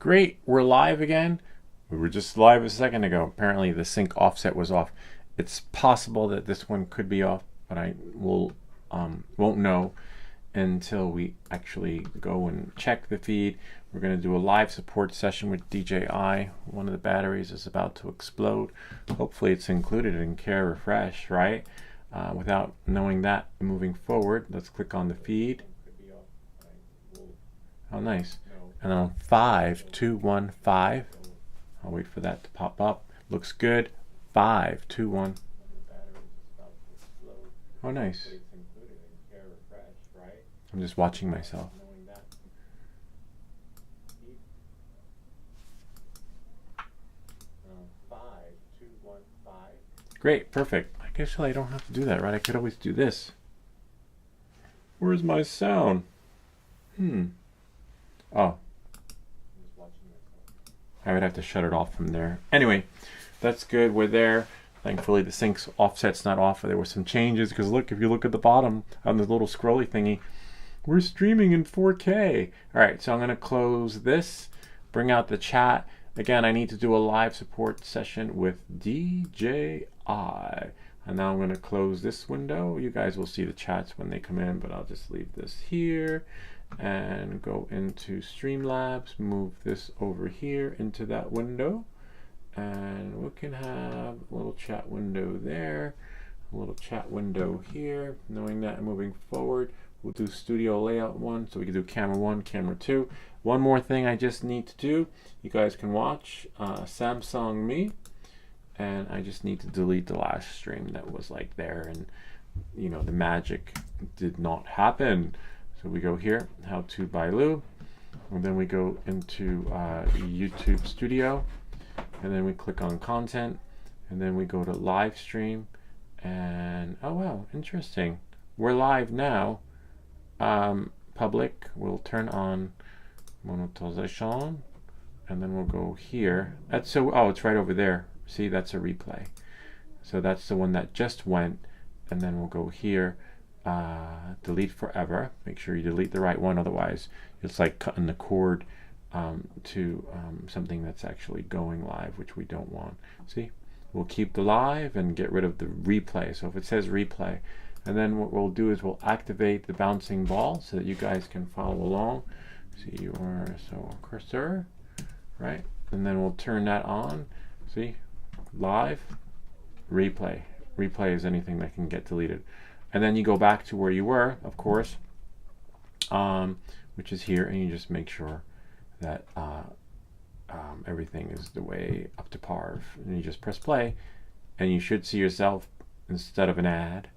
Great, we're live again. We were just live a second ago. Apparently the sync offset was off. It's possible that this one could be off, but I won't know until we actually go and check the feed. We're going to do a live support session with DJI. One of the batteries is about to explode. Hopefully it's included in Care Refresh, right? Without knowing that, moving forward, let's click on the feed. Oh, nice. And on 5, 2, 1, 5. I'll wait for that to pop up. Looks good. 5, 2, 1. Oh, nice. I'm just watching myself. Great, perfect. I guess I don't have to do that, right? I could always do this. Where's my sound? Oh. I would have to shut it off from there. Anyway, that's good. We're there. Thankfully, the sync's offset's not off. There were some changes because look, if you look at the bottom on the little scrolly thingy, we're streaming in 4K. All right, so I'm going to close this, bring out the chat. Again, I need to do a live support session with DJI. And now I'm going to close this window. You guys will see the chats when they come in, but I'll just leave this here and go into Streamlabs, move this over here into that window. And we can have a little chat window there, a little chat window here. Knowing that, moving forward, we'll do Studio Layout 1, so we can do Camera 1, Camera 2. One more thing I just need to do, you guys can watch Samsung Me, and I just need to delete the last stream that was like there, and you know, the magic did not happen. So we go here, How to by Lou, and then we go into YouTube Studio, and then we click on Content, and then we go to Live Stream, and oh wow, interesting. We're live now. Public, we'll turn on monetization, and then we'll go here. That's so, oh, it's right over there. See, that's a replay. So that's the one that just went, and then we'll go here. Delete forever. Make sure you delete the right one, otherwise it's like cutting the cord to something that's actually going live, which we don't want. See, we'll keep the live and get rid of the replay. So if it says replay, and then what we'll do is we'll activate the bouncing ball so that you guys can follow along. See your cursor, right? And then we'll turn that on. See, live, replay. Replay is anything that can get deleted. And then you go back to where you were, of course, which is here, and you just make sure that everything is the way up to par. And you just press play, and you should see yourself instead of an ad.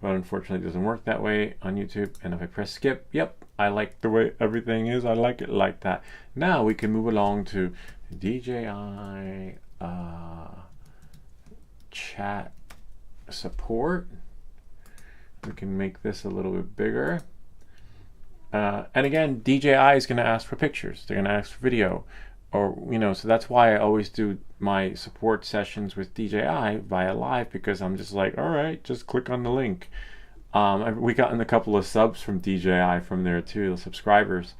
But unfortunately, it doesn't work that way on YouTube. And if I press skip, yep, I like the way everything is. I like it like that. Now we can move along to DJI chat support. We can make this a little bit bigger. And again, DJI is going to ask for pictures. They're going to ask for video. Or, you know, so that's why I always do my support sessions with DJI via live, because I'm just like, all right, just click on the link. We gotten a couple of subs from DJI from there too, the subscribers.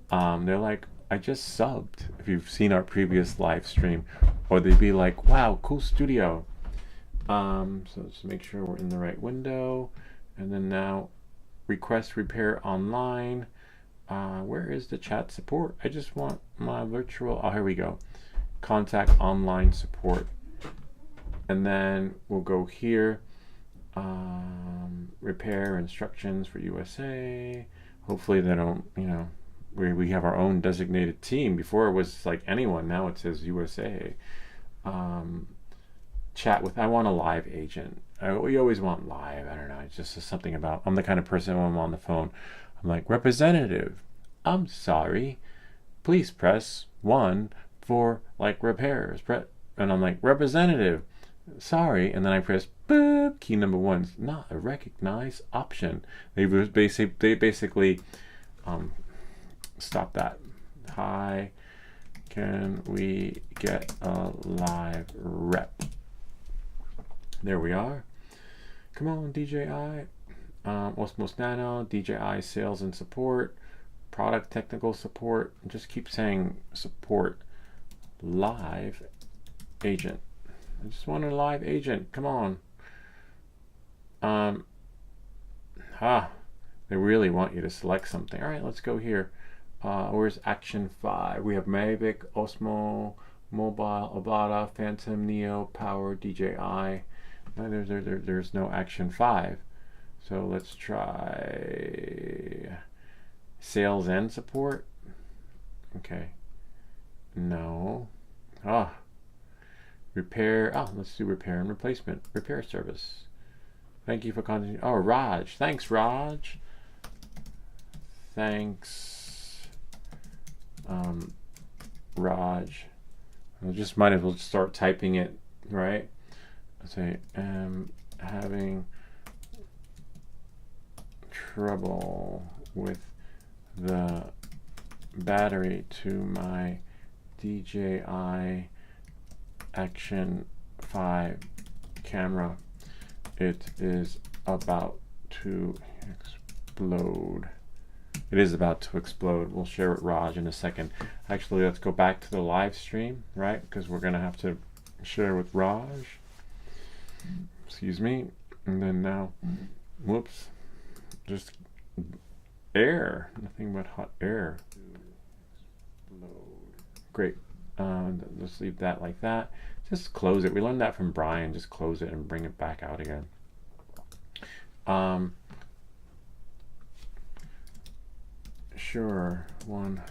They're like, I just subbed, if you've seen our previous live stream. Or they'd be like, wow, cool studio. So let's make sure we're in the right window. And then now, request repair online. Where is the chat support? I just want my virtual, oh, here we go. Contact online support. And then we'll go here. Repair instructions for USA. Hopefully they don't, you know, we have our own designated team. Before it was like anyone, now it says USA. Chat with, I want a live agent. We always want live. I don't know. It's just something about, I'm the kind of person when I'm on the phone, I'm like, representative, I'm sorry, please press 1 for like repairs. And I'm like, representative, sorry. And then I press boop, key number 1. It's not a recognized option. They basically stop that. Hi, can we get a live rep? There we are. Come on, DJI. Osmo Nano, DJI sales and support. product technical support. Just keep saying support live agent. I just want a live agent. Come on. They really want you to select something. All right, let's go here. Where's Action 5? We have Mavic, Osmo, Mobile, Avata, Phantom, Neo, Power, DJI. No, there's no Action 5. So let's try sales and support. Okay. No. Repair. Let's do repair and replacement. Repair service. Thank you for contacting. Oh, Raj. Thanks, Raj. Thanks, Raj. I just might as well start typing it, right? Let's say, having trouble with the battery to my DJI Action 5 camera. It is about to explode. It is about to explode. We'll share with Raj in a second. Actually, let's go back to the live stream, right? Because we're going to have to share with Raj. Excuse me. And then now, whoops, just air. Nothing but hot air. Great. Let's leave that like that. Just close it. We learned that from Brian. Just close it and bring it back out again. Sure. 1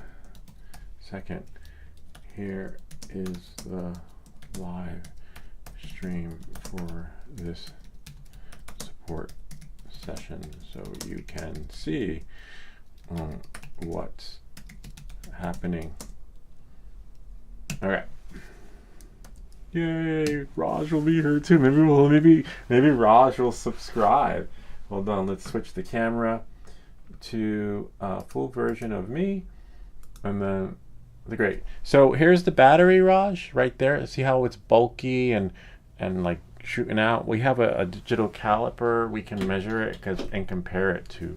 second. Here is the live stream for this support session, so you can see what's happening. All right. Yay! Raj will be here too. Maybe Raj will subscribe. Hold on. Let's switch the camera to a full version of me, and then great. So here's the battery, Raj, right there. See how it's bulky and like shooting out. We have a digital caliper. We can measure it and compare it to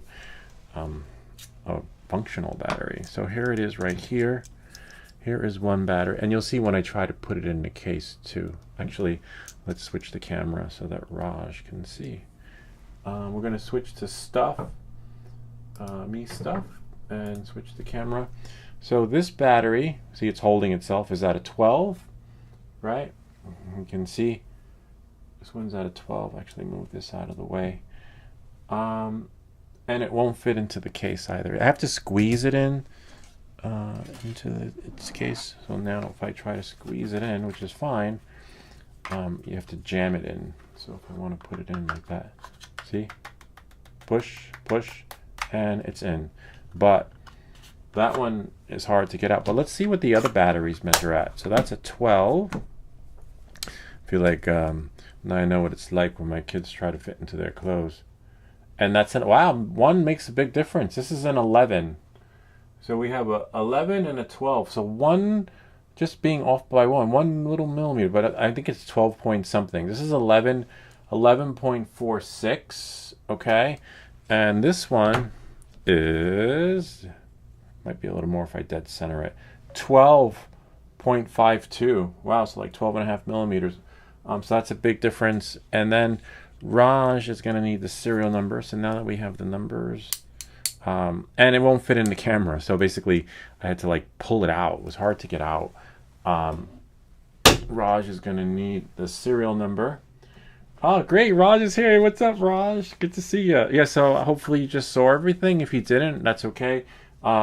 a functional battery. So here it is right here. Here is one battery, and you'll see when I try to put it in the case too. Actually, let's switch the camera so that Raj can see. We're going to switch to stuff, me stuff, and switch the camera. So this battery, see it's holding itself, is at a 12, right? You can see this one's at a 12. Actually move this out of the way. And it won't fit into the case either. I have to squeeze it in into its case. So now if I try to squeeze it in, which is fine, you have to jam it in. So if I want to put it in like that, see? Push, push, and it's in. But that one is hard to get out. But let's see what the other batteries measure at. So that's a 12. I feel like now I know what it's like when my kids try to fit into their clothes. And that's an, wow, one makes a big difference. This is an 11. So we have a 11 and a 12. So one just being off by one little millimeter, but I think it's 12 point something. This is 11.46, okay? And this one is, might be a little more if I dead center it, 12.52. Wow, so like 12.5 millimeters. So that's a big difference. And then Raj is going to need the serial number. So now that we have the numbers, and it won't fit in the camera. So basically, I had to like pull it out. It was hard to get out. Raj is going to need the serial number. Oh, great. Raj is here. What's up, Raj? Good to see you. Yeah, so hopefully you just saw everything. If you didn't, that's okay.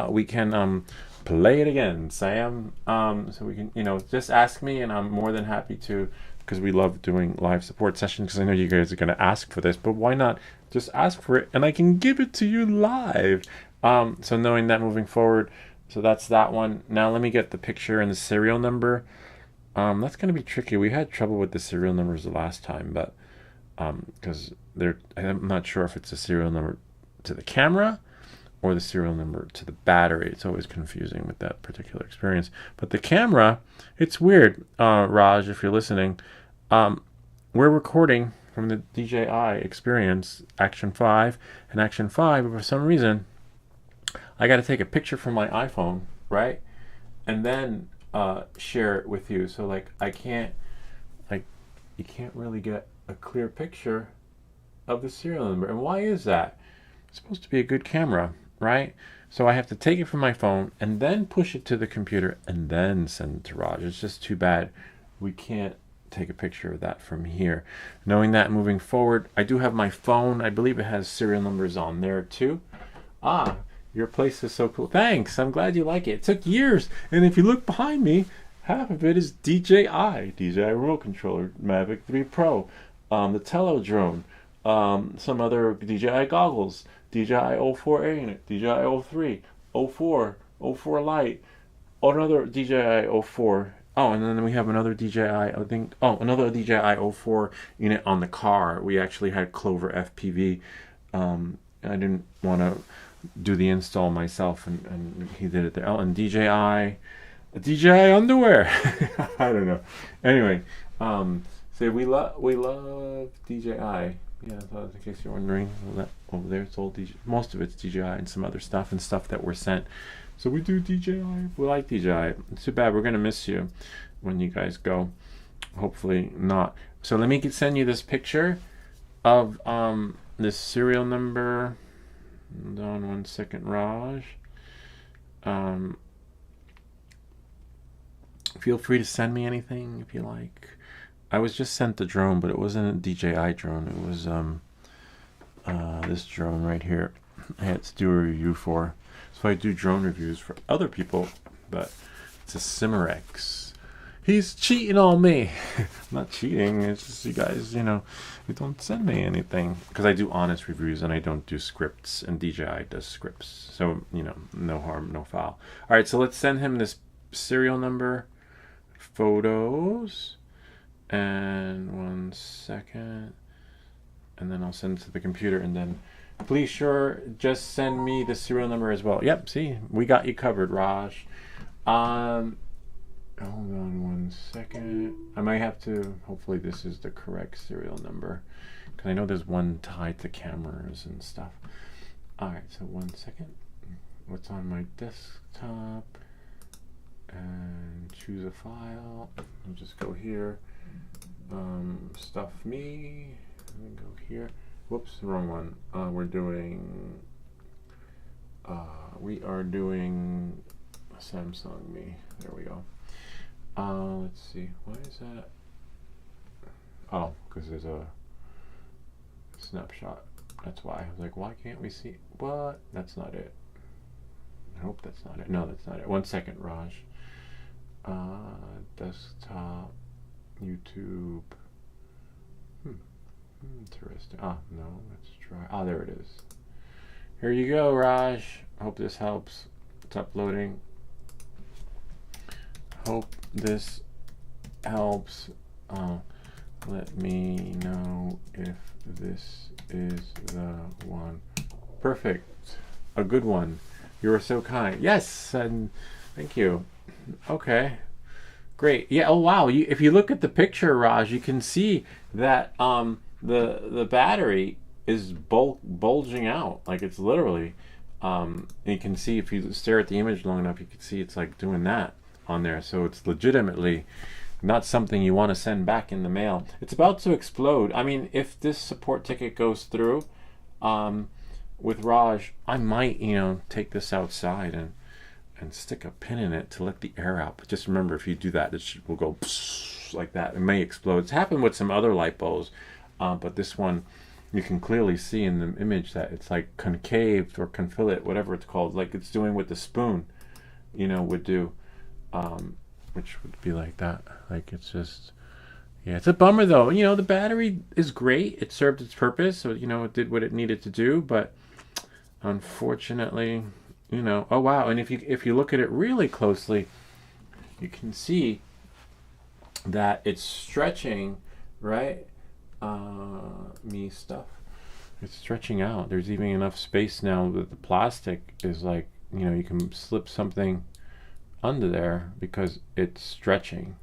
We can play it again, Sam. So we can, just ask me, and I'm more than happy to, because we love doing live support sessions, because I know you guys are going to ask for this, but why not just ask for it, and I can give it to you live. So knowing that moving forward, so that's that one. Now let me get the picture and the serial number. That's going to be tricky. We had trouble with the serial numbers the last time, but because I'm not sure if it's a serial number to the camera or the serial number to the battery. It's always confusing with that particular experience. But the camera, it's weird, Raj, if you're listening. We're recording from the DJI Experience Action 5 and Action 5, but for some reason I got to take a picture from my iPhone, right? And then share it with you. So like I can't, like, you can't really get a clear picture of the serial number. And why is that? It's supposed to be a good camera, right? So I have to take it from my phone and then push it to the computer and then send it to Raj. It's just too bad we can't take a picture of that from here. Knowing that, moving forward, I do have my phone. I believe it has serial numbers on there too. Ah, your place is so cool. Thanks. I'm glad you like it. It took years. And if you look behind me, half of it is DJI remote controller, Mavic 3 Pro, the Telo drone, some other DJI goggles, DJI 04 unit, DJI 03, 04, 04 Lite, another DJI 04. Oh, and then we have another DJI, I think, another DJI 04 unit on the car. We actually had Clover FPV. I didn't want to do the install myself, and he did it there. Oh, and DJI underwear. I don't know. Anyway, so we love DJI. Yeah, in case you're wondering, that over there, it's all DJI. Most of it's DJI and some other stuff and stuff that were sent. So we do DJI. We like DJI. It's too bad. We're gonna miss you when you guys go. Hopefully not. So let me send you this picture of this serial number. Hold on 1 second, Raj. Feel free to send me anything if you like. I was just sent the drone, but it wasn't a DJI drone. It was this drone right here. I had to do a review for. So I do drone reviews for other people, but it's a Cimarex. He's cheating on me. I'm not cheating. It's just you guys, you don't send me anything because I do honest reviews and I don't do scripts, and DJI does scripts. So no harm, no foul. All right, so let's send him this serial number, photos. And 1 second, and then I'll send it to the computer, and then please just send me the serial number as well. Yep, see, we got you covered, Raj. Hold on 1 second. I might have to, hopefully this is the correct serial number, because I know there's one tied to cameras and stuff. All right, so 1 second. What's on my desktop? And choose a file. I'll just go here. Stuff me, and then go here. Whoops, wrong one. We are doing Samsung me. There we go. Let's see. Why is that? Oh, because there's a snapshot. That's why. I was like, why can't we see? What? That's not it. I hope that's not it. No, that's not it. 1 second, Raj. Desktop. YouTube. Interesting. No, let's try. There it is. Here you go, Raj. Hope this helps. It's uploading. Hope this helps. Let me know if this is the one. Perfect. A good one. You are so kind. Yes, and thank you. Okay. Great. Yeah. Oh wow. If you look at the picture, Raj, you can see that the battery is bulging out. Like it's literally. You can see if you stare at the image long enough, you can see it's like doing that on there. So it's legitimately not something you want to send back in the mail. It's about to explode. I mean, if this support ticket goes through, with Raj, I might take this outside and stick a pin in it to let the air out. But just remember, if you do that, it will go like that. It may explode. It's happened with some other light bulbs, but this one, you can clearly see in the image that it's like concave or confillet, whatever it's called, like it's doing with the spoon, would do, which would be like that. Like it's just, yeah, it's a bummer though. The battery is great. It served its purpose. So, it did what it needed to do, but unfortunately, oh wow. And if you look at it really closely, you can see that it's stretching, right? Stuff. It's stretching out. There's even enough space now that the plastic is like, you can slip something under there because it's stretching.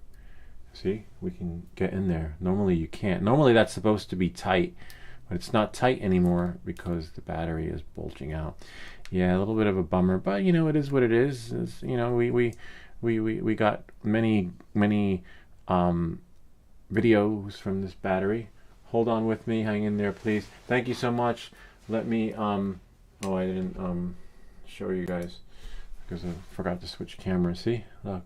See, we can get in there. Normally you can't. Normally that's supposed to be tight, but it's not tight anymore because the battery is bulging out. Yeah, a little bit of a bummer, but you know, it is what it is. You know, we got many videos from this battery. Hold on with me, hang in there, please. Thank you so much. Let me oh, I didn't show you guys because I forgot to switch cameras. See, look.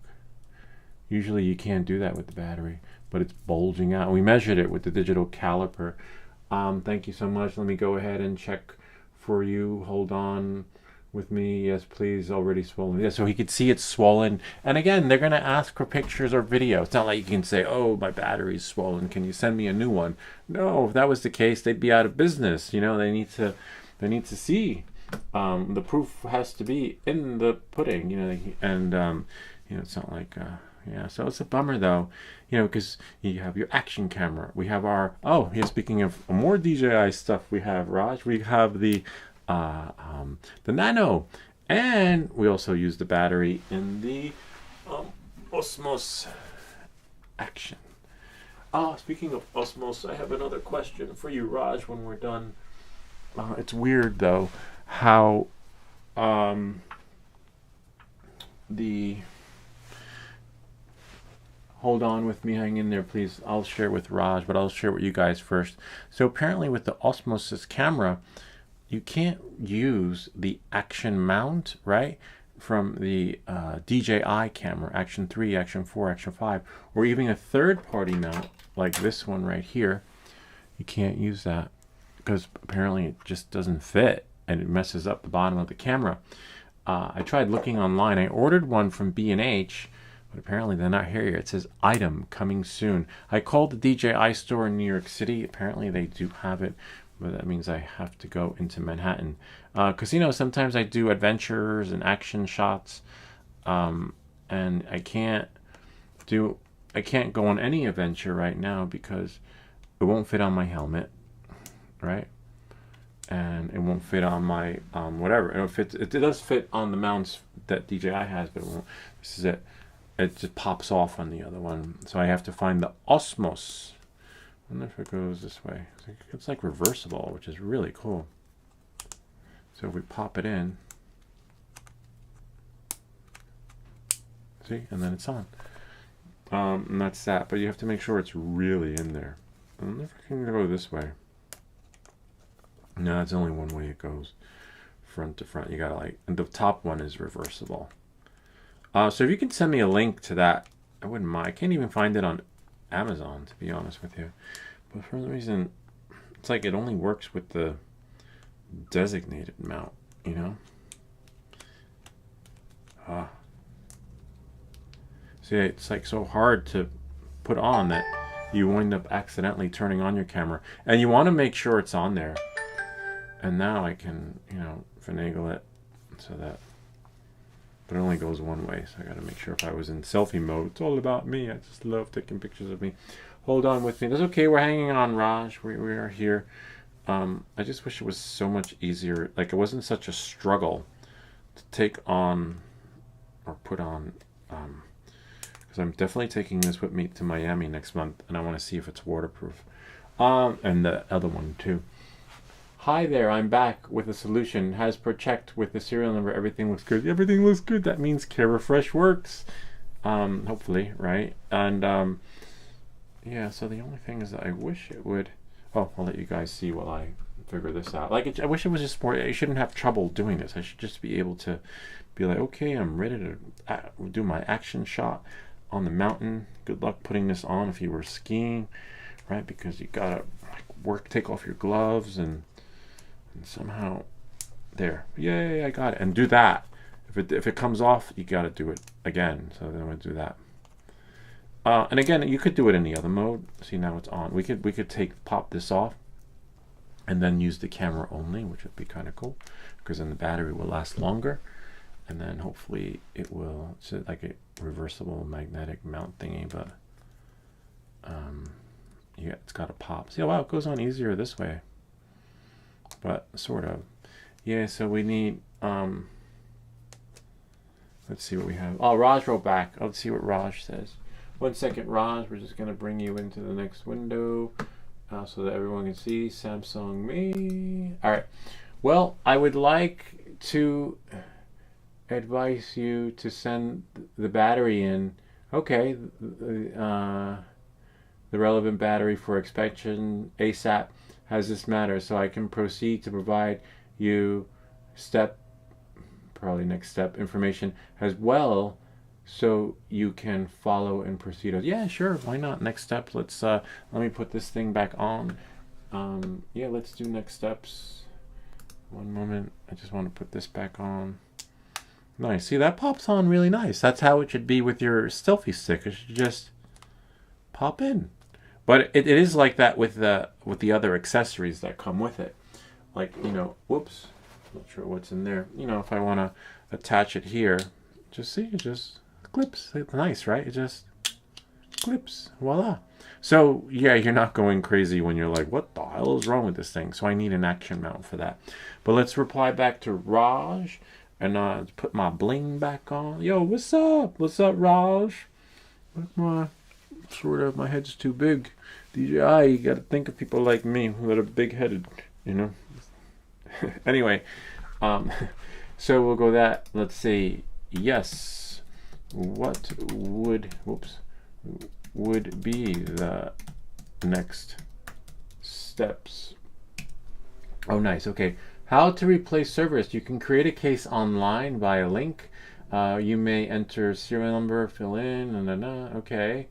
Usually you can't do that with the battery, but it's bulging out. We measured it with the digital caliper. Thank you so much. Let me go ahead and check for you. Hold on with me. Yes, please. Already swollen. Yeah, so he could see it's swollen. And again, they're going to ask for pictures or video. It's not like you can say, oh, my battery's swollen. Can you send me a new one? No, if that was the case, they'd be out of business. You know, they need to see. The proof has to be in the pudding, you know, and you know, it's not like yeah, so it's a bummer though, you know, because you have your action camera. We have our, oh, yeah, speaking of more DJI stuff, we have, Raj, we have the Nano, and we also use the battery in the Osmos Action. Speaking of Osmos, I have another question for you, Raj, when we're done. It's weird though how the hold on with me, hang in there, please. I'll share with Raj, but I'll share with you guys first. So apparently with the Osmosis camera, you can't use the action mount, right? From the DJI camera, Action 3, Action 4, Action 5, or even a third-party mount like this one right here. You can't use that because apparently it just doesn't fit and it messes up the bottom of the camera. I tried looking online. I ordered one from B&H, but apparently they're not here yet. It says item coming soon. I called the DJI store in New York City. Apparently they do have it, but that means I have to go into Manhattan. Because, you know, sometimes I do adventures and action shots, and I can't go on any adventure right now because it won't fit on my helmet, right? And it won't fit on my whatever. It does fit on the mounts that DJI has, but it won't. This is it. It just pops off on the other one. So I have to find the Osmos. I wonder if it goes this way. It's like reversible, which is really cool. So if we pop it in, see, and then it's on. And that's that. But you have to make sure it's really in there. I wonder if it can go this way. No, it's only one way it goes, front to front. You gotta like, and the top one is reversible. So if you can send me a link to that, I wouldn't mind. I can't even find it on Amazon, to be honest with you. But for some reason, it's like it only works with the designated mount, you know? See, it's like so hard to put on that you wind up accidentally turning on your camera. And you want to make sure it's on there. And now I can, you know, finagle it so that, but it only goes one way. So I got to make sure if I was in selfie mode, it's all about me. I just love taking pictures of me. Hold on with me. That's okay. We're hanging on, Raj. We are here. I just wish it was so much easier. Like it wasn't such a struggle to take on or put on. Because I'm definitely taking this with me to Miami next month, and I want to see if it's waterproof. And the other one too. Hi there, I'm back with a solution. Has per checked with the serial number. Everything looks good. Everything looks good. That means Camera Fresh works. Hopefully, right? And yeah, so the only thing is that I wish it would. Oh, I'll let you guys see while I figure this out. Like, I wish it was just more. I shouldn't have trouble doing this. I should just be able to be like, okay, I'm ready to do my action shot on the mountain. Good luck putting this on if you were skiing, right? Because you gotta like, take off your gloves and somehow there, yay, I got it. And do that. If it comes off, you got to do it again. So then we'll do that. And again, you could do it in the other mode. See, now it's on. We could pop this off and then use the camera only, which would be kind of cool because then the battery will last longer. And then hopefully it will, it's like a reversible magnetic mount thingy, but yeah, it's got to pop. See, oh, wow, it goes on easier this way. But sort of. Yeah, so we need let's see what we have. Oh, Raj wrote back. Let's see what Raj says. 1 second, Raj. We're just gonna bring you into the next window so that everyone can see Samsung me. All right. Well, I would like to advise you to send the battery in. Okay, the relevant battery for inspection ASAP. Has this matter? So I can proceed to provide you probably next step information as well, so you can follow and proceed. Yeah, sure, why not? Next step. Let's let me put this thing back on. Yeah, let's do next steps. One moment. I just want to put this back on. Nice. See, that pops on really nice. That's how it should be with your selfie stick. It should just pop in. But it is like that with the other accessories that come with it. Like, you know, whoops, not sure what's in there. You know, if I want to attach it here, just see, it just clips. It's nice, right? It just clips. Voila. So yeah, you're not going crazy when you're like, what the hell is wrong with this thing? So I need an action mount for that. But let's reply back to Raj and put my bling back on. Yo, what's up? What's up, Raj? My head's too big. DJI, you gotta think of people like me that are big-headed, you know. Anyway, so we'll go that. Let's see. Yes. What would be the next steps? Oh, nice. Okay. How to replace servers. You can create a case online via link. You may enter serial number, fill in, okay.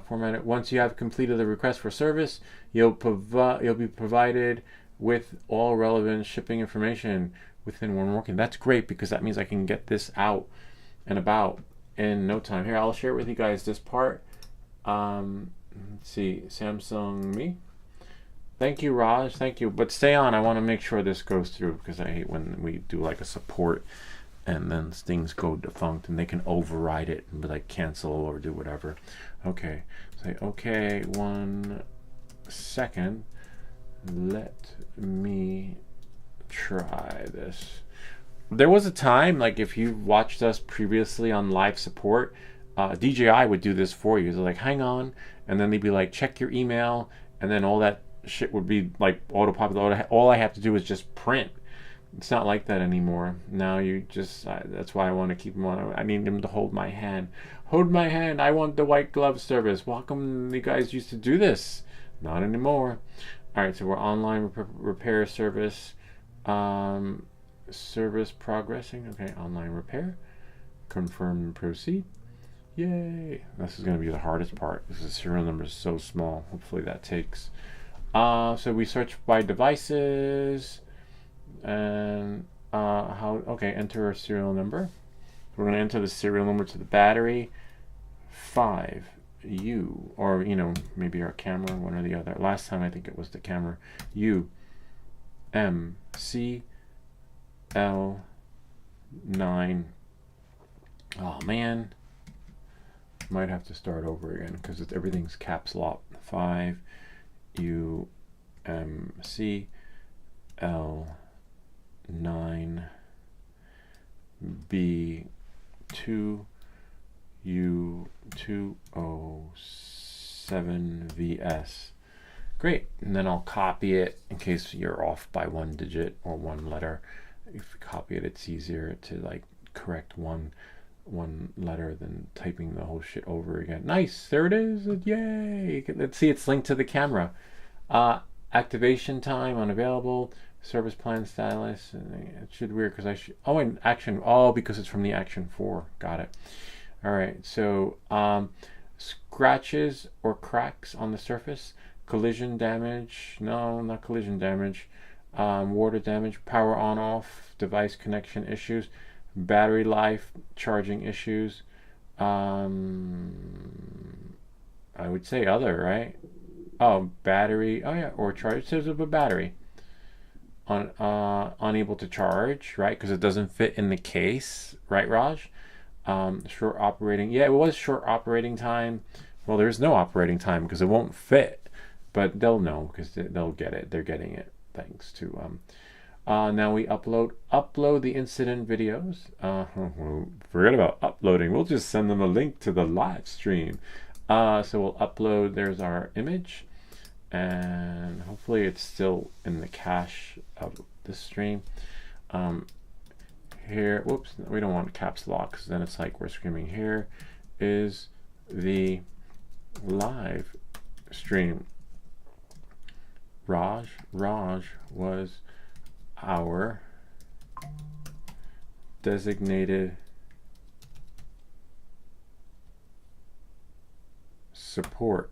Format it. Once you have completed the request for service, you'll be provided with all relevant shipping information within 1 working. That's great, because that means I can get this out and about in no time. Here, I'll share with you guys this part. Let's see, Samsung Me. Thank you, Raj. Thank you. But stay on. I want to make sure this goes through, because I hate when we do like a support and then things go defunct and they can override it and be like cancel or do whatever. Okay. Say, okay, 1 second. Let me try this. There was a time, like if you watched us previously on live support, DJI would do this for you. So like, hang on, and then they'd be like, check your email, and then all that shit would be like auto-populated. All I have to do is just print. It's not like that anymore. Now you just, that's why I want to keep them on. I need them to hold my hand. Hold my hand. I want the white glove service. How come you guys used to do this? Not anymore. All right, so we're online repair service. Service progressing. Okay, online repair. Confirm and proceed. Yay. This is going to be the hardest part. This is serial number is so small. Hopefully that takes. So we search by devices. And enter our serial number. We're going to enter the serial number to the battery. 5U, or you know, maybe our camera, one or the other. Last time I think it was the camera. UMCL9. Oh man, might have to start over again because everything's caps lock. 5U2U207VS. Great. And then I'll copy it in case you're off by 1 digit or 1 letter. If you copy it, it's easier to like correct one letter than typing the whole shit over again. Nice. There it is. Yay. Let's see. It's linked to the camera. Activation time unavailable. Service plan stylus. It should weird because and action. Oh, because it's from the action 4. Got it. All right. So scratches or cracks on the surface. Collision damage. No, not collision damage. Water damage. Power on off. Device connection issues. Battery life. Charging issues. I would say other, right? Oh, battery. Oh yeah, or charge. It says of a battery. Unable to charge, right? Because it doesn't fit in the case, right, Raj? Short operating. Yeah, it was short operating time. Well, there's no operating time because it won't fit, but they'll know because they'll get it. They're getting it thanks to. Now we upload the incident videos. Forget about uploading. We'll just send them a link to the live stream. So we'll upload. There's our image. And hopefully it's still in the cache of the stream. here, whoops, we don't want caps lock because then it's like we're screaming. Here is the live stream. Raj was our designated support.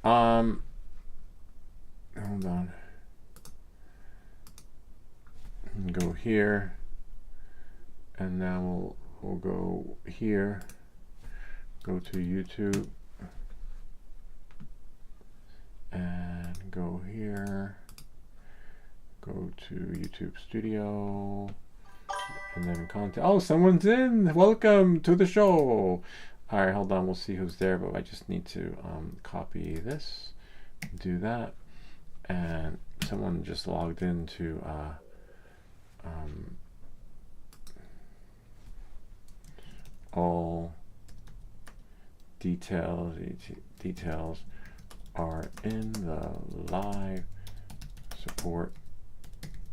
Hold on. Go here, and now we'll go here. Go to YouTube, and go here. Go to YouTube Studio, and then content. Oh, someone's in. Welcome to the show. All right, hold on. We'll see who's there, but I just need to copy this, do that, and someone just logged into all details are in the live support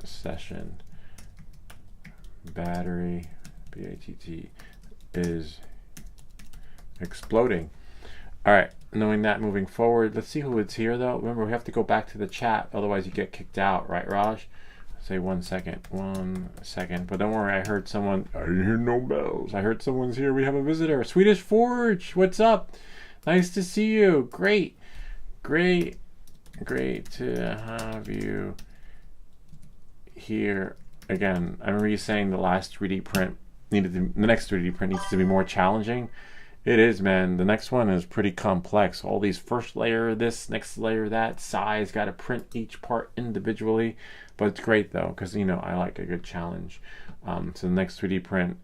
session. Battery BATT is exploding. All right, knowing that, moving forward, let's see who is here though. Remember, we have to go back to the chat, otherwise you get kicked out, right, Raj? Say 1 second, 1 second. But don't worry, I heard someone. I didn't hear no bells. I heard someone's here. We have a visitor. Swedish Forge, what's up? Nice to see you. Great to have you here again. I remember you saying the last 3D print needed to, the next 3D print needs to be more challenging. It is, man. The next one is pretty complex. All these first layer this, next layer that, size, got to print each part individually. But it's great though, because you know I like a good challenge. So the next 3D print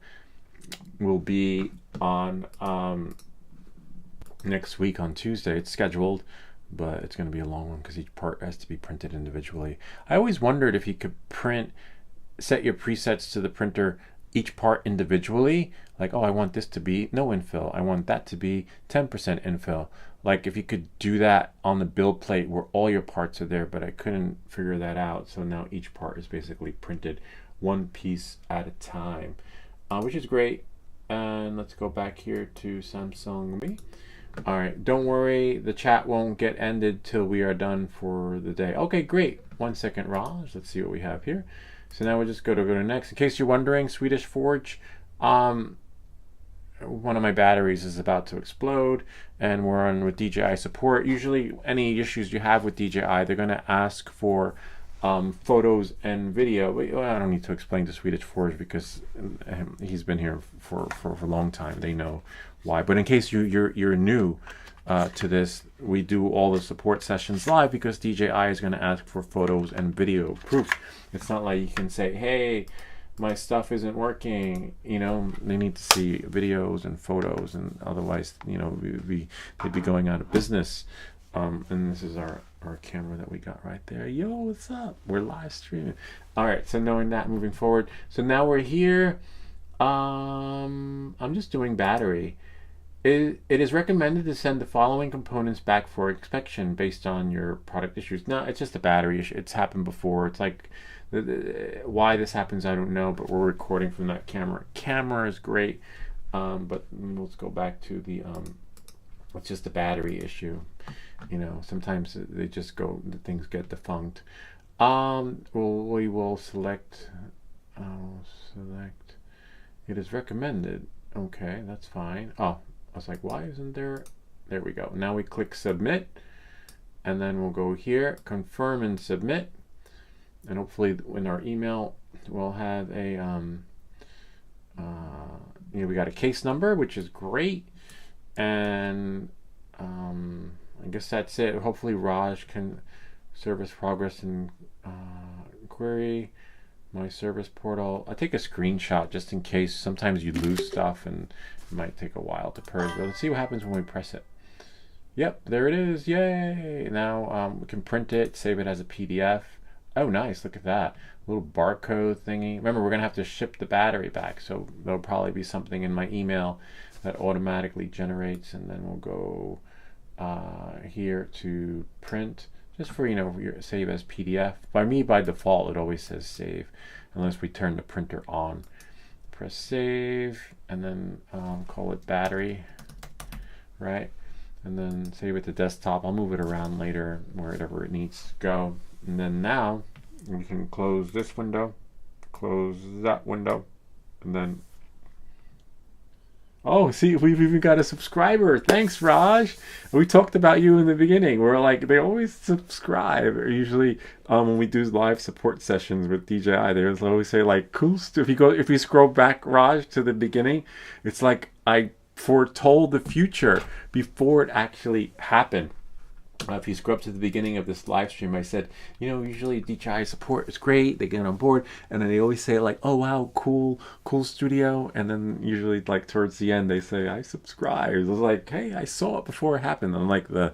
will be on next week on Tuesday. It's scheduled, but it's going to be a long one because each part has to be printed individually. I always wondered if you could set your presets to the printer each part individually, like, oh, I want this to be no infill, I want that to be 10% infill. Like if you could do that on the build plate where all your parts are there, but I couldn't figure that out. So now each part is basically printed one piece at a time, which is great. And let's go back here to Samsung Me. All right, don't worry, the chat won't get ended till we are done for the day. Okay, great. 1 second, Raj. Let's see what we have here. So now we'll just go to next. In case you're wondering, Swedish Forge, one of my batteries is about to explode, and we're on with DJI support. Usually, any issues you have with DJI, they're going to ask for photos and video. Well, I don't need to explain to Swedish Forge because he's been here for a long time. They know why. But in case you're new to this, we do all the support sessions live because DJI is going to ask for photos and video proof. It's not like you can say, hey, my stuff isn't working. You know, they need to see videos and photos, and otherwise, you know, they'd be going out of business. And this is our camera that we got right there. Yo, what's up? We're live streaming. All right, so knowing that, moving forward. So now we're here. I'm just doing battery. It is recommended to send the following components back for inspection based on your product issues. No, it's just a battery issue. It's happened before. It's like, why this happens, I don't know, but we're recording from that camera. Camera is great, but let's go back to the, it's just a battery issue. You know, sometimes they just go, the things get defunct. We will select, it is recommended. Okay, that's fine. Oh, I was like, why isn't there? There we go. Now we click submit, and then we'll go here, confirm and submit. And hopefully in our email, we'll have a, you know, we got a case number, which is great. And I guess that's it. Hopefully Raj can service progress and query my service portal. I take a screenshot just in case. Sometimes you lose stuff and it might take a while to purge. But let's see what happens when we press it. Yep, there it is. Yay! Now we can print it, save it as a PDF. Oh, nice. Look at that. Little barcode thingy. Remember, we're going to have to ship the battery back. So there'll probably be something in my email that automatically generates. And then we'll go here to print. just for, you know, save as PDF. By me, by default, it always says save, unless we turn the printer on. Press save, and then call it battery, right? And then save it to desktop. I'll move it around later, wherever it needs to go. And then now we can close this window, close that window, and then, oh, see, we've even got a subscriber. Thanks, Raj. We talked about you in the beginning. We're like, they always subscribe. Usually, when we do live support sessions with DJI, they always say like, cool stuff. If you scroll back, Raj, to the beginning, it's like I foretold the future before it actually happened. If you scroll up to the beginning of this live stream, I said, you know, usually DJI support is great. They get on board, and then they always say like, oh wow, cool studio. And then usually like towards the end, they say, I subscribed. I was like, hey, I saw it before it happened. I'm like the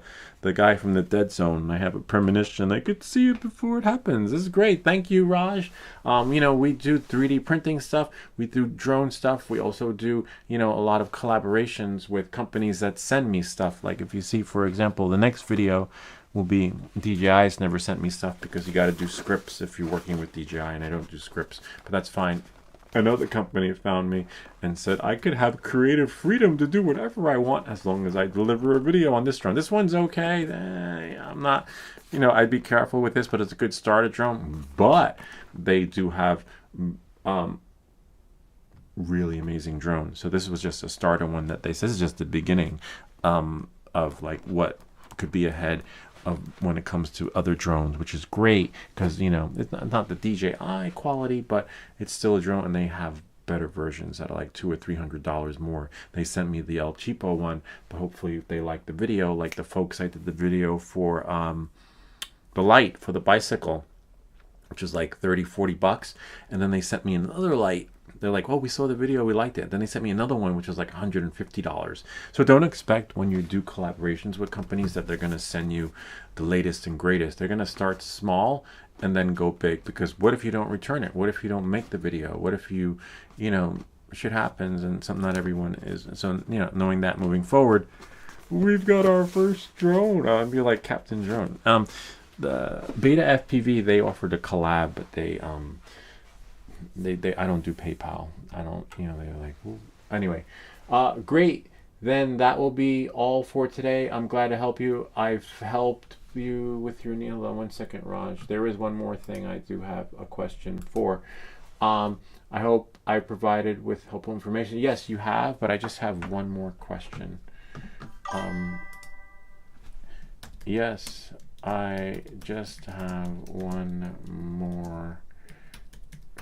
guy from the Dead Zone. I have a premonition. I could see it before it happens. This is great. Thank you, Raj. You know, we do 3D printing stuff. We do drone stuff. We also do, you know, a lot of collaborations with companies that send me stuff. Like if you see, for example, the next video will be DJI's never sent me stuff because you got to do scripts if you're working with DJI, and I don't do scripts, but that's fine. Another company found me and said I could have creative freedom to do whatever I want as long as I deliver a video on this drone. This one's okay. I'm not, you know, I'd be careful with this, but it's a good starter drone. But they do have really amazing drones. So this was just a starter one that they said is just the beginning of like what could be ahead of when it comes to other drones, which is great because, you know, it's not the DJI quality, but it's still a drone, and they have better versions that are like $200 or $300 more. They sent me the El Cheapo one, but hopefully if they like the video, like the folks I did the video for the light for the bicycle, which was like $30-40, and then they sent me another light. They're like, oh, we saw the video, we liked it. Then they sent me another one, which was like $150. So don't expect when you do collaborations with companies that they're going to send you the latest and greatest. They're going to start small and then go big, because what if you don't return it? What if you don't make the video? What if you know, shit happens and something not everyone is. So, you know, knowing that moving forward, we've got our first drone. I'd be like Captain Drone. The Beta FPV, they offered a collab, but they I don't do PayPal. I don't, you know, they're like, ooh. Anyway, great. Then that will be all for today. I'm glad to help you. I've helped you with your needle. One second, Raj. There is one more thing I do have a question for. I hope I provided with helpful information. Yes, you have, but I just have one more question. Yes, I just have one more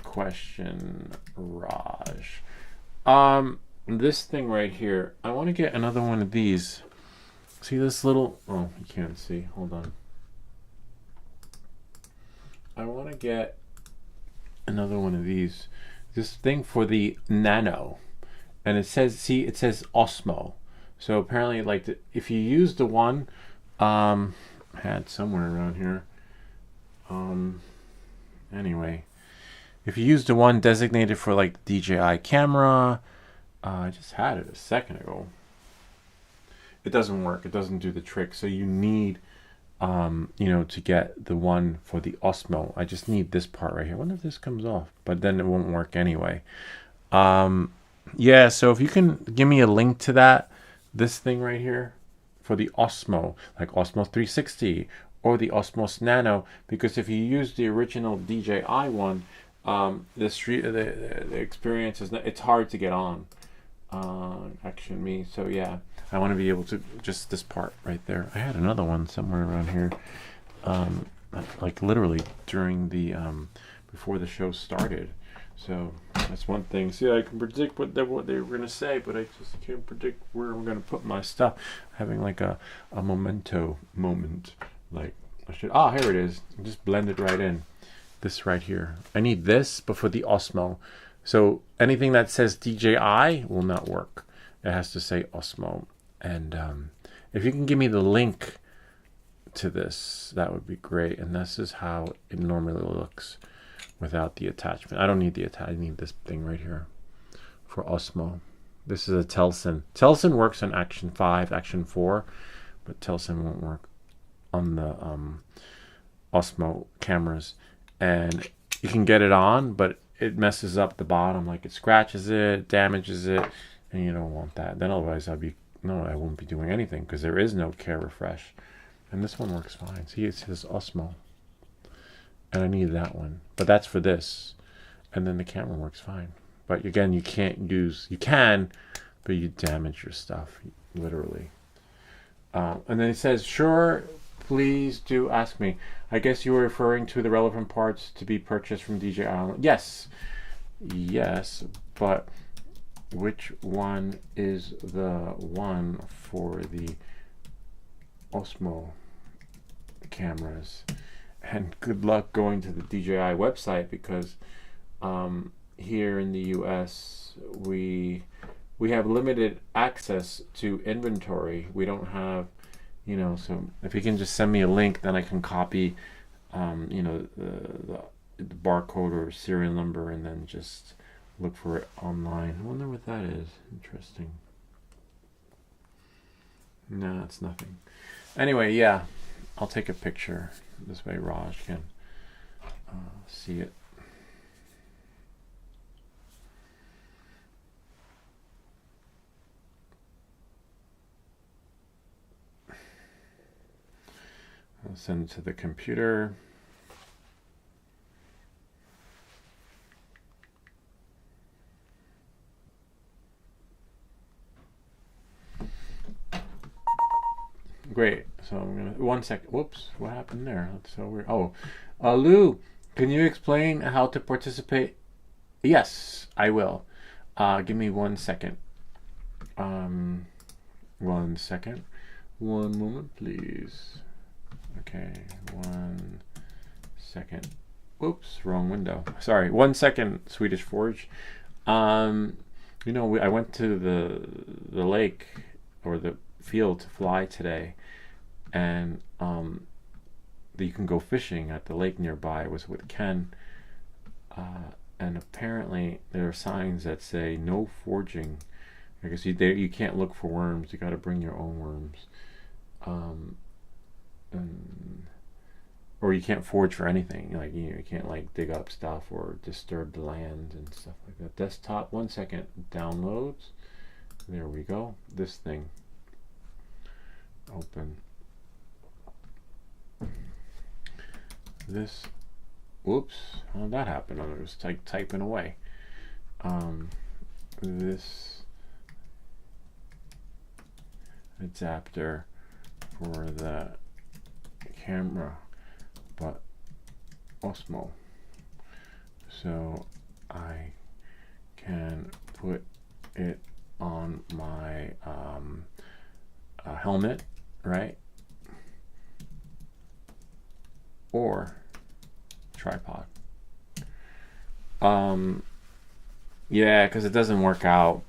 question, Raj. This thing right here, I want to get another one of these. See this little, oh, you can't see, hold on. I want to get another one of these. This thing for the Nano, and it says, see, it says Osmo. So apparently, like, if you use the one I had somewhere around here, anyway, if you use the one designated for like DJI Camera, I just had it a second ago. It doesn't work. It doesn't do the trick. So you need, you know, to get the one for the Osmo. I just need this part right here. I wonder if this comes off, but then it won't work anyway. Yeah. So if you can give me a link to that, this thing right here for the Osmo, like Osmo 360 or the Osmos Nano, because if you use the original DJI one, the experience is not, it's hard to get on Action Me. So yeah, I want to be able to just this part right there. I had another one somewhere around here, like literally during the before the show started. So that's one thing. See, I can predict what they were gonna say, but I just can't predict where I'm gonna put my stuff. Having like a memento moment. Like I should, here it is. Just blend it right in. This right here. I need this, but for the Osmo. So anything that says DJI will not work. It has to say Osmo. And if you can give me the link to this, that would be great. And this is how it normally looks without the attachment. I don't need the attachment. I need this thing right here for Osmo. This is a Telson. Telson works on Action 5, Action 4, but Telson won't work on the Osmo cameras, and you can get it on, but it messes up the bottom, like it scratches it, damages it, and you don't want that. Then otherwise I won't be doing anything, because there is no care refresh. And this one works fine. See, it says Osmo, and I need that one, but that's for this. And then the camera works fine. But again, you can, but you damage your stuff, literally. And then it says, sure, please do ask me. I guess you were referring to the relevant parts to be purchased from DJI. Yes, but which one is the one for the Osmo cameras? And good luck going to the DJI website, because here in the US we have limited access to inventory. We don't have, so if you can just send me a link, then I can copy the barcode or serial number, and then just look for it online. I wonder what that is. Interesting. No, it's nothing. Anyway, yeah, I'll take a picture. This way Raj can see it. I'll send it to the computer. Great. So I'm gonna 1 second. Whoops, what happened there? That's so weird. Oh, Lou, can you explain how to participate? Yes, I will. Give me 1 second. 1 second. One moment, please. Okay, 1 second. Whoops, wrong window. Sorry. 1 second, Swedish Forge. I went to the lake, or the field, to fly today, and you can go fishing at the lake nearby. I was with Ken, and apparently there are signs that say no forging. I guess you can't look for worms. You got to bring your own worms, or you can't forge for anything. Like you can't dig up stuff or disturb the land and stuff like that. Desktop. 1 second. Downloads. There we go. This thing. Open this. Whoops, how did that happen? I was typing away. This adapter for the camera, but Osmo, so I can put it on my helmet, right? Or tripod. Yeah, because it doesn't work out.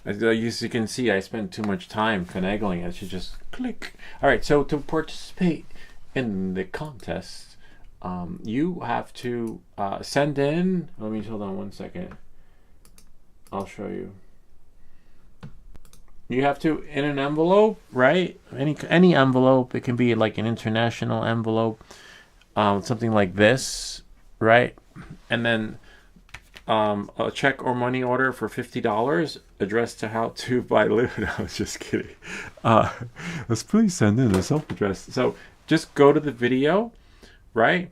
As you can see, I spent too much time finagling. I should just click. All right, so to participate in the contest, you have to send in. Hold on 1 second. I'll show you. You have to, in an envelope, right? Any envelope. It can be like an international envelope, something like this, right? And then a check or money order for $50 addressed to How To by Lou. No, I was just kidding. Let's please send in a self-address. So just go to the video, right?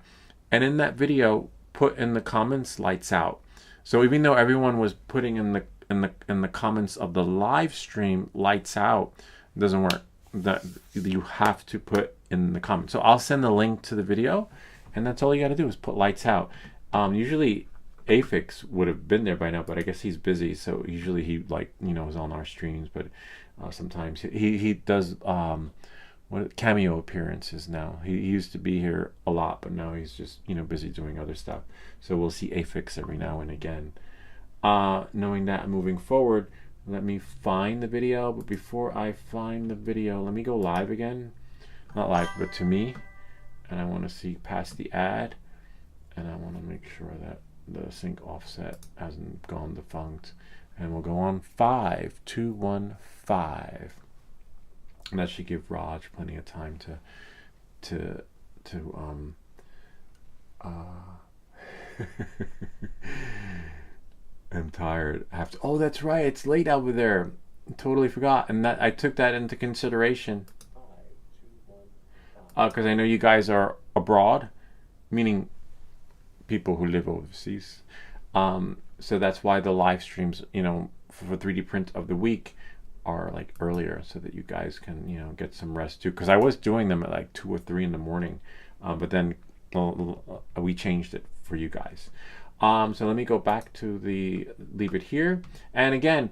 And in that video, put in the comments "lights out." So even though everyone was putting in the comments of the live stream "lights out," it doesn't work. That you have to put in the comments. So I'll send the link to the video, and that's all you got to do is put "lights out." Usually Afix would have been there by now, but I guess he's busy. So usually he is on our streams, but sometimes he does cameo appearances now. He used to be here a lot, but now he's just busy doing other stuff. So we'll see Afix every now and again. Knowing that, moving forward, let me find the video. But before I find the video, let me go live again. Not live, but to me. And I want to see past the ad. And I want to make sure that the sync offset hasn't gone defunct. And we'll go on 5, 2, 1, 5. And that should give Raj plenty of time to I'm tired. I have to. Oh, that's right. It's late over there. Totally forgot, and that I took that into consideration. Because I know you guys are abroad, meaning people who live overseas. So that's why the live streams, for 3D print of the week are like earlier, so that you guys can, get some rest too. Because I was doing them at like 2 or 3 in the morning, but then we changed it for you guys. So let me go back to leave it here. And again,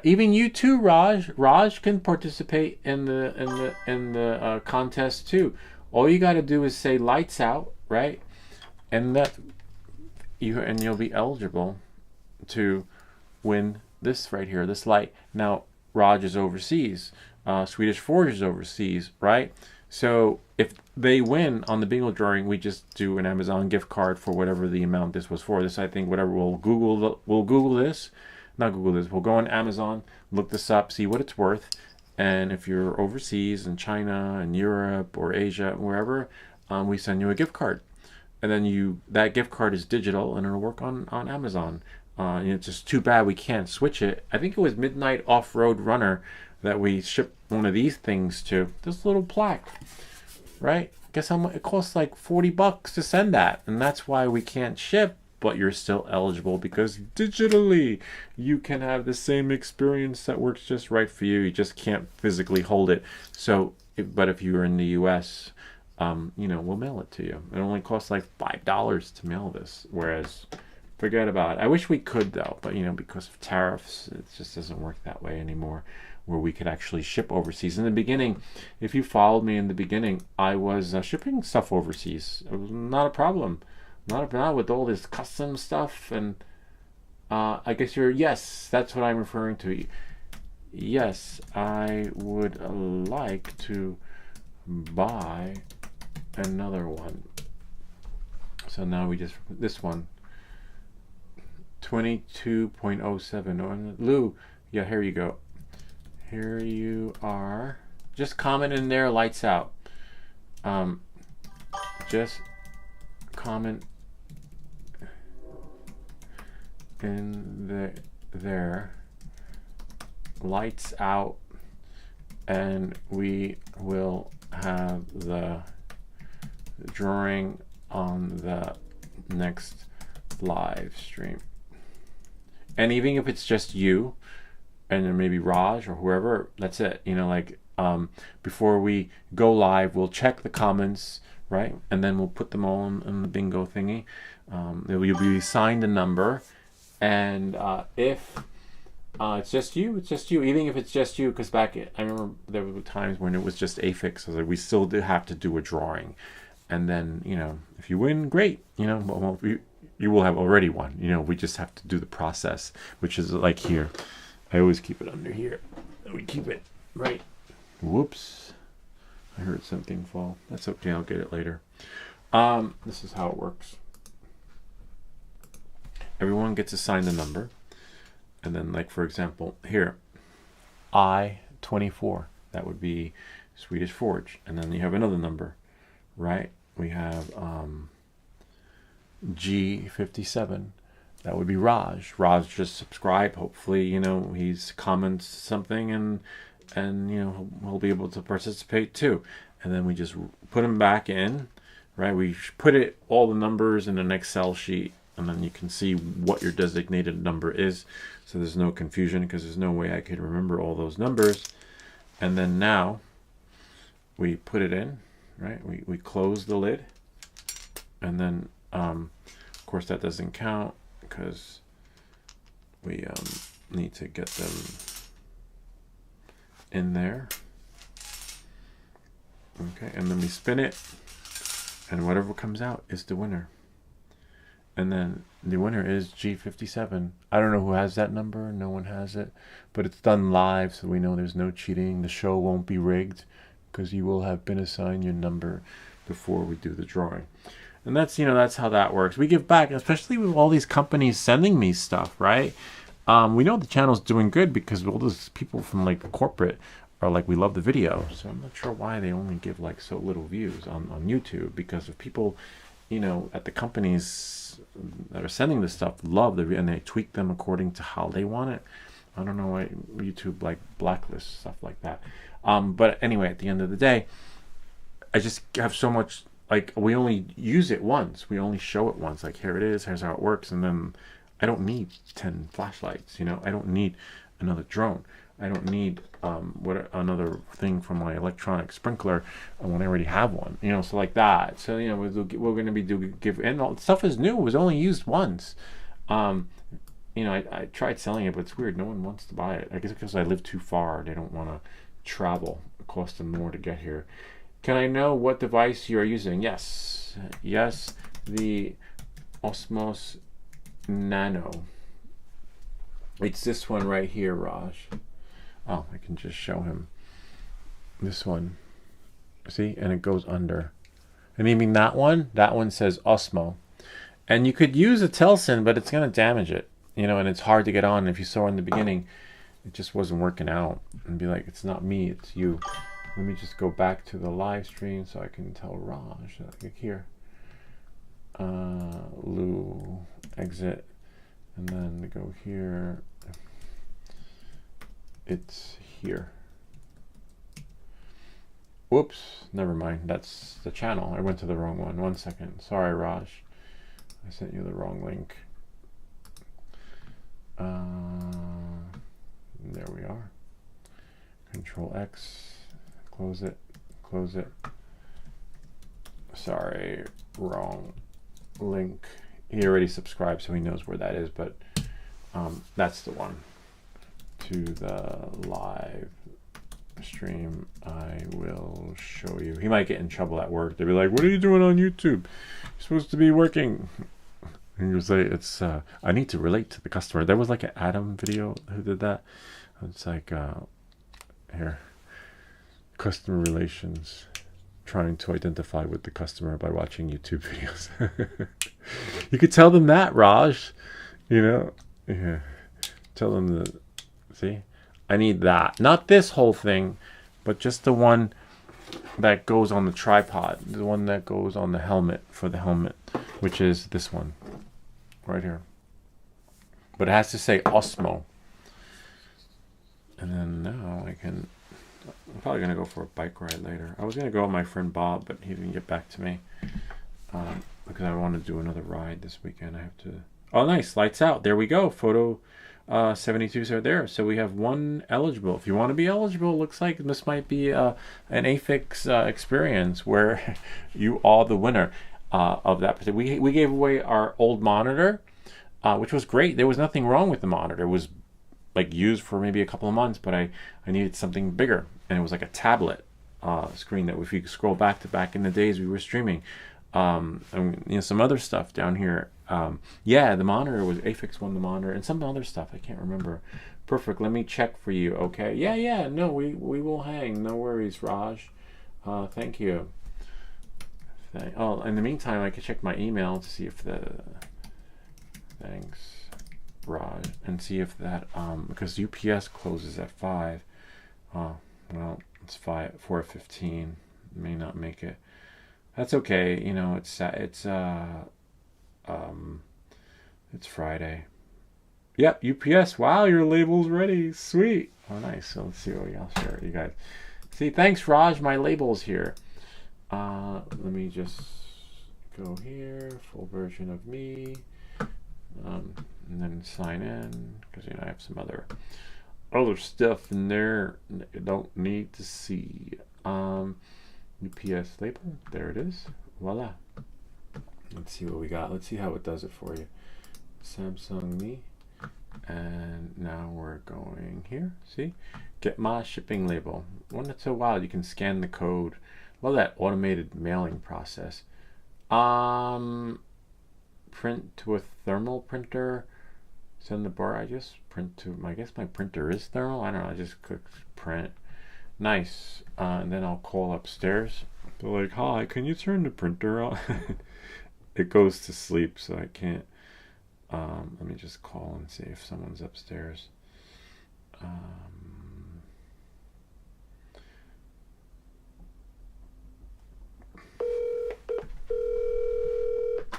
even you too, Raj. Raj can participate in the contest too. All you got to do is say lights out, right? And you'll be eligible to win this right here, this light. Now, Raj is overseas. Swedish Forge is overseas, right? So if they win on the bingo drawing, we just do an Amazon gift card for whatever the amount this was for. This, I think, whatever, we'll Google this. Not Google this. We'll go on Amazon, look this up, see what it's worth. And if you're overseas in China and Europe or Asia, wherever, we send you a gift card. And then that gift card is digital and it'll work on Amazon. It's just too bad we can't switch it. I think it was Midnight Off-Road Runner that we shipped one of these things to. This little plaque, right? Guess how much it costs? Like $40 to send that, and that's why we can't ship. But you're still eligible because digitally you can have the same experience that works just right for you. You just can't physically hold it. So, but if you're in the U.S., we'll mail it to you. It only costs like $5 to mail this, whereas forget about it. I wish we could though, but because of tariffs, it just doesn't work that way anymore, where we could actually ship overseas. In the beginning, if you followed me in the beginning, I was shipping stuff overseas. It was not a problem. Not with all this custom stuff. And I guess yes, that's what I'm referring to. Yes, I would like to buy another one. So now we just, this one, 22.07. Lou, yeah, here you go. Here you are. Just comment in there, lights out. Just comment in there, lights out, and we will have the drawing on the next live stream. And even if it's just you and then maybe Raj or whoever, that's it. Before we go live, we'll check the comments, right? And then we'll put them all in the bingo thingy. You'll be assigned a number. And if it's just you, even if it's just you, because I remember there were times when it was just Afix, so we still do have to do a drawing. And then, if you win, great, well, you will have already won. We just have to do the process, which is like here. I always keep it under here. We keep it right. Whoops. I heard something fall. That's okay, I'll get it later. This is how it works. Everyone gets assigned a number. And then, like, for example, here, I-24. That would be Swedish Forge. And then you have another number, right? We have G57. That would be Raj. Raj just subscribed. Hopefully, he's comments something and he'll be able to participate too. And then we just put him back in, right? We put all the numbers in an Excel sheet, and then you can see what your designated number is. So there's no confusion, because there's no way I could remember all those numbers. And then now we put it in, right? We close the lid, and then of course that doesn't count because we need to get them in there. Okay, and then we spin it, and whatever comes out is the winner. And then the winner is G57. I don't know who has that number. No one has it. But it's done live, so we know there's no cheating. The show won't be rigged, because you will have been assigned your number before we do the drawing. And that's how that works. We give back, especially with all these companies sending me stuff, right? We know the channel's doing good because all those people from like the corporate are like, we love the video. So I'm not sure why they only give like so little views on YouTube, because if people you know, at the companies that are sending this stuff love and they tweak them according to how they want it. I don't know why YouTube like blacklists stuff like that. But anyway, at the end of the day, I just have so much, like, we only use it once. We only show it once. Like, here it is, here's how it works. And then I don't need 10 flashlights, you know? I don't need another drone. I don't need another thing from my electronic sprinkler when I already have one, you know, so like that. So, you know, we're going to be and all stuff is new. It was only used once. You know, I tried selling it, but it's weird. No one wants to buy it. I guess because I live too far. They don't want to travel. It costs them more to get here. Can I know what device you are using? Yes. Yes, the Osmo Nano. It's this one right here, Raj. Oh, I can just show him. This one. See? And it goes under. And even that one says Osmo. And you could use a Telson, but it's going to damage it. You know, and it's hard to get on. If you saw in the beginning, it just wasn't working out. And be like, it's not me, it's you. Let me just go back to the live stream so I can tell Raj. Like here. Lou, exit. And then go here. It's here. Whoops, never mind. That's the channel. I went to the wrong one. 1 second. Sorry, Raj. I sent you the wrong link. There we are. Control X. Close it. Close it. Sorry, wrong link. He already subscribed, so he knows where that is, but that's the one. To the live stream, I will show you. He might get in trouble at work. They'll be like, what are you doing on YouTube? You're supposed to be working. And you say, it's I need to relate to the customer. There was like an Adam video who did that. It's like here, customer relations, trying to identify with the customer by watching YouTube videos. You could tell them that, Raj. You know, yeah. Tell them that. See, I need that. Not this whole thing, but just the one that goes on the tripod. The one that goes on the helmet for the helmet, which is this one right here. But it has to say Osmo. And then now I'm probably going to go for a bike ride later. I was going to go with my friend Bob, but he didn't get back to me because I want to do another ride this weekend. I have to. Oh, nice. Lights out. There we go. Photo 72s are there. So we have one eligible. If you want to be eligible, it looks like this might be an AFIX experience where you are the winner of that. We gave away our old monitor, which was great. There was nothing wrong with the monitor. It was like used for maybe a couple of months, but I needed something bigger, and it was like a tablet screen that if you scroll back to back in the days we were streaming, and you know, some other stuff down here. Yeah, the monitor was AFIX won the monitor and some other stuff I can't remember. Perfect. Let me check for you. Okay. Yeah. No, we will hang. No worries, Raj. Thank you. Oh, in the meantime, I could check my email to see if thanks, Raj, and see if that because UPS closes at 5. Well, it's 4:15. May not make it. That's okay. You know, it's Friday. Yep, UPS. Wow, your label's ready. Sweet. Oh, nice. So let's see what I'll share with you guys. See, thanks, Raj. My label's here. Let me just go here. Full version of me. And then sign in because I have some other stuff in there that you don't need to see. UPS label. There it is. Voila. Let's see what we got. Let's see how it does it for you. Samsung Me. And now we're going here. See? Get my shipping label. One that's so wild. You can scan the code. Love that automated mailing process. Print to a thermal printer. Send the bar. I just print to. I guess my printer is thermal. I don't know. I just click print. Nice. And then I'll call upstairs. They're like, hi, can you turn the printer on? It goes to sleep, so I can't. Let me just call and see if someone's upstairs.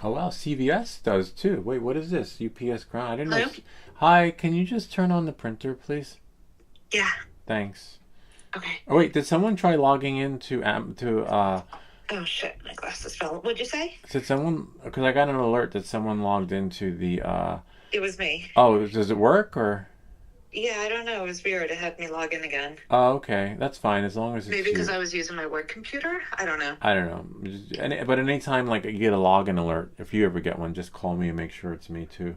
Oh well, CVS does too. Wait, what is this? UPS ground. I didn't know. Hello? Hi, can you just turn on the printer, please? Yeah. Thanks. Okay. Oh wait, did someone try logging into Oh shit, my glasses fell. What'd you say? did someone, because I got an alert that someone logged into the It was me. oh, does it work or? Yeah, I don't know. It was weird. It had me log in again. Oh, okay, that's fine as long as it's Maybe because you. I was using my work computer? I don't know. I don't know. But anytime like you get a login alert, if you ever get one, just call me and make sure it's me too.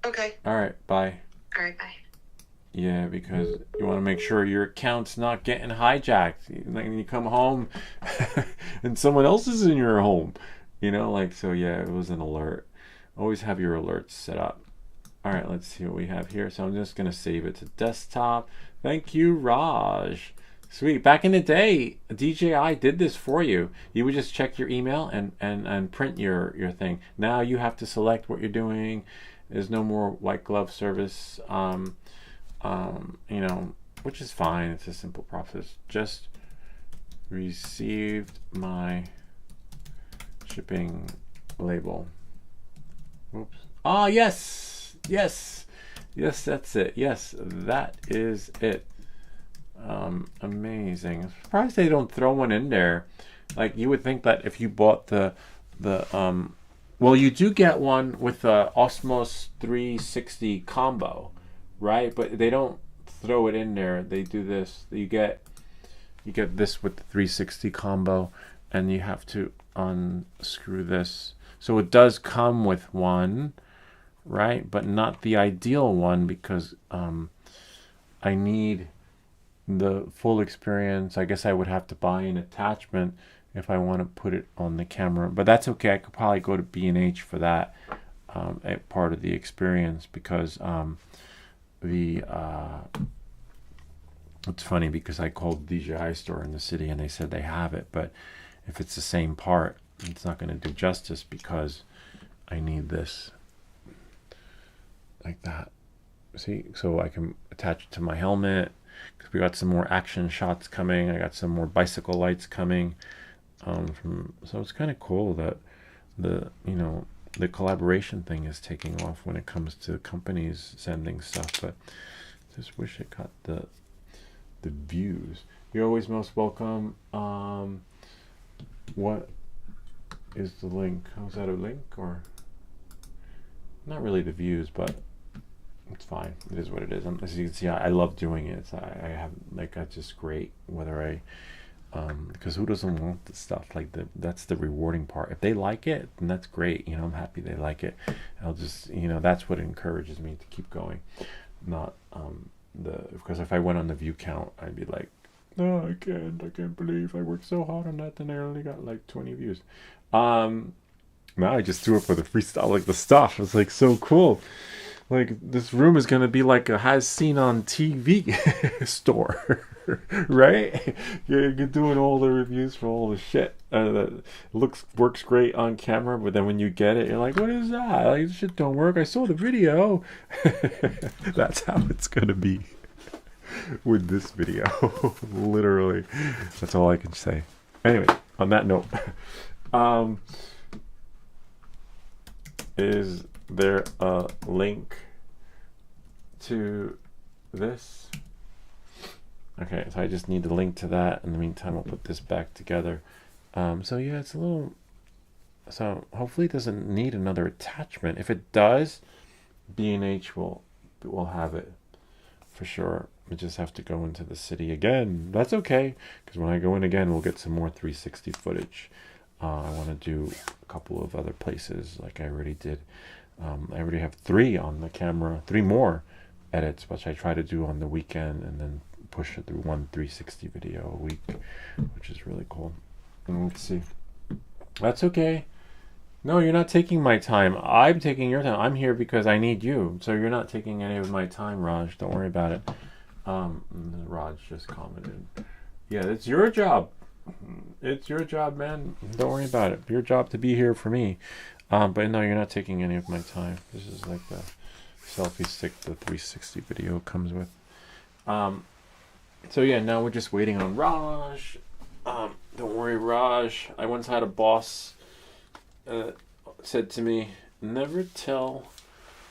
Okay. All right, bye. All right, bye. Yeah, because you want to make sure your account's not getting hijacked. Like when you come home and someone else is in your home, like so. Yeah, it was an alert. Always have your alerts set up. All right, let's see what we have here. So I'm just gonna save it to desktop. Thank you, Raj. Sweet. Back in the day, DJI did this for you. You would just check your email and print your thing. Now you have to select what you're doing. There's no more white glove service. Which is fine. It's a simple process. Just received my shipping label. Oops. Ah, yes, yes, yes. That's it. Yes, that is it. Amazing. I'm surprised they don't throw one in there. Like you would think that if you bought the well, you do get one with the Osmos 360 combo, right? But they don't throw it in there. They do this. You get this with the 360 combo, and you have to unscrew this. So it does come with one, right? But not the ideal one because I need the full experience. I guess I would have to buy an attachment if I want to put it on the camera, but that's okay. I could probably go to B&H for that part of the experience because the it's funny because I called the DJI store in the city and they said they have it, but if it's the same part, it's not going to do justice because I need this like that. See, so I can attach it to my helmet because we got some more action shots coming. I got some more bicycle lights coming. So it's kind of cool that the collaboration thing is taking off when it comes to companies sending stuff. But just wish it got the views. You're always most welcome. What is the link? Oh, is that a link or not really the views, but it's fine. It is what it is. As you can see, I love doing it. I have that's just great. Whether I because who doesn't want this stuff? Like that's the rewarding part. If they like it, then that's great. I'm happy they like it. I'll just that's what encourages me to keep going. Not because if I went on the view count, I'd be like, no, I can't believe I worked so hard on that and I only got like 20 views. Now I just threw up for the freestyle, like the stuff. It's like so cool. Like this room is gonna be like a has seen on TV store, right? You're doing all the reviews for all the shit that works great on camera, but then when you get it, you're like, "What is that? Like this shit don't work." I saw the video. That's how it's gonna be with this video, literally. That's all I can say. Anyway, on that note, is there a link to this? Okay, so I just need the link to that. In the meantime, I'll put this back together. So yeah, it's a little. So hopefully it doesn't need another attachment. If it does, B&H will have it for sure. We just have to go into the city again. That's okay, because when I go in again, we'll get some more 360 footage. I want to do a couple of other places like I already did. I already have 3 on the camera, 3 more edits, which I try to do on the weekend and then push it through one 360 video a week, which is really cool. And let's see. That's okay. No, you're not taking my time. I'm taking your time. I'm here because I need you. So you're not taking any of my time, Raj. Don't worry about it. Raj just commented. Yeah, it's your job. It's your job, man. Don't worry about it. Your job to be here for me. But no, you're not taking any of my time. This is like the selfie stick the 360 video comes with. So yeah, now we're just waiting on Raj. Don't worry, Raj. I once had a boss said to me, never tell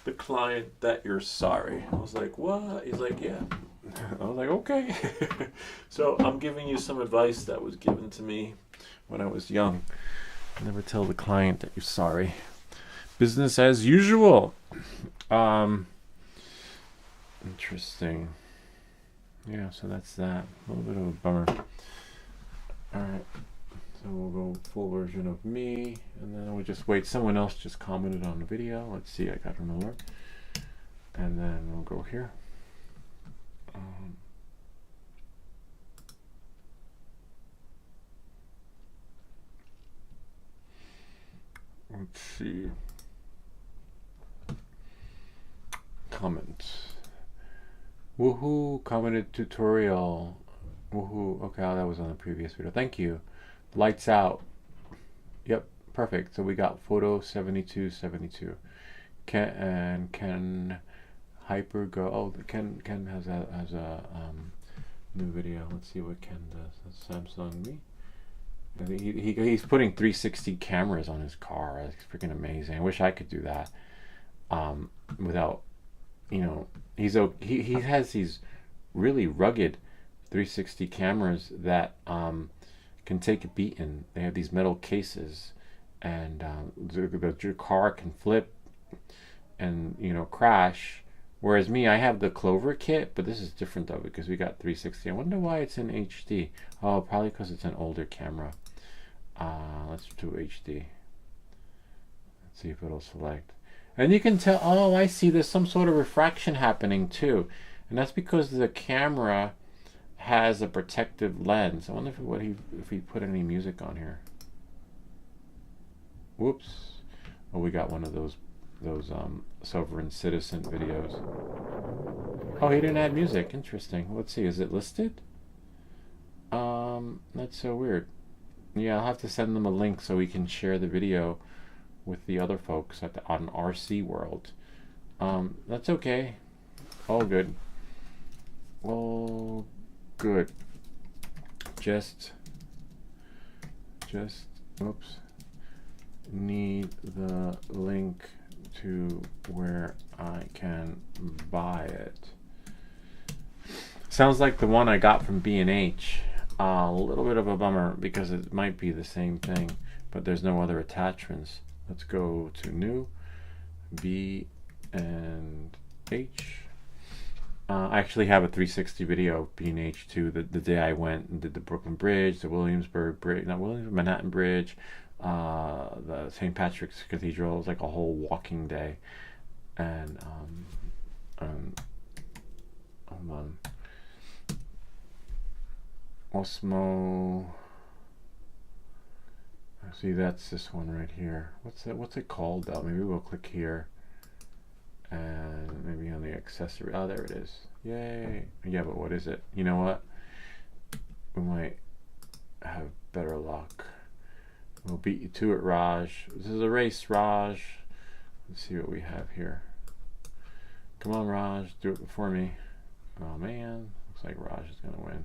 the client that you're sorry. I was like, what? He's like, yeah. I was like, okay. So I'm giving you some advice that was given to me when I was young. Never tell the client that you're sorry. Business as usual. Interesting. Yeah, so that's that. A little bit of a bummer. Alright. So we'll go full version of me, and then we'll just wait. Someone else just commented on the video. Let's see, I got an alert. And then we'll go here. Let's see. Comments. Woohoo, commented tutorial. Woohoo. Okay, that was on the previous video. Thank you. Lights out. Yep, perfect. So we got photo 7272. Can Hyper go? Oh, Ken has a new video. Let's see what Ken does. That's Samsung Me. He's putting 360 cameras on his car. That's freaking amazing. I wish I could do that. Without, you know, he has these really rugged 360 cameras that can take a beating. They have these metal cases, and your car can flip and, you know, crash. Whereas me, I have the Clover kit, but this is different though because we got 360. I wonder why it's in HD. Oh, probably because it's an older camera. Let's do HD. Let's see if it'll select. And you can tell, oh, I see, there's some sort of refraction happening too. And that's because the camera has a protective lens. I wonder if he put any music on here. Whoops. Oh, we got one of those Sovereign Citizen videos. Oh, he didn't add music. Interesting. Let's see, is it listed? That's so weird. Yeah, I'll have to send them a link so we can share the video with the other folks on RC World. That's okay. All good. All good. Just oops. Need the link to where I can buy it. Sounds like the one I got from B&H. A little bit of a bummer because it might be the same thing, but there's no other attachments. Let's go to new, B and H. I actually have a 360 video of B&H too. The day I went and did the Brooklyn Bridge, the Williamsburg Bridge, Manhattan Bridge, the St. Patrick's Cathedral. It was like a whole walking day. And hold on. Osmo. See, that's this one right here. What's it called though? Maybe we'll click here and maybe on the accessory. Oh, there it is. Yay. Yeah, but what is it? You know what? We might have better luck. We'll beat you to it, Raj. This is a race, Raj. Let's see what we have here. Come on, Raj. Do it before me. Oh, man. Looks like Raj is going to win.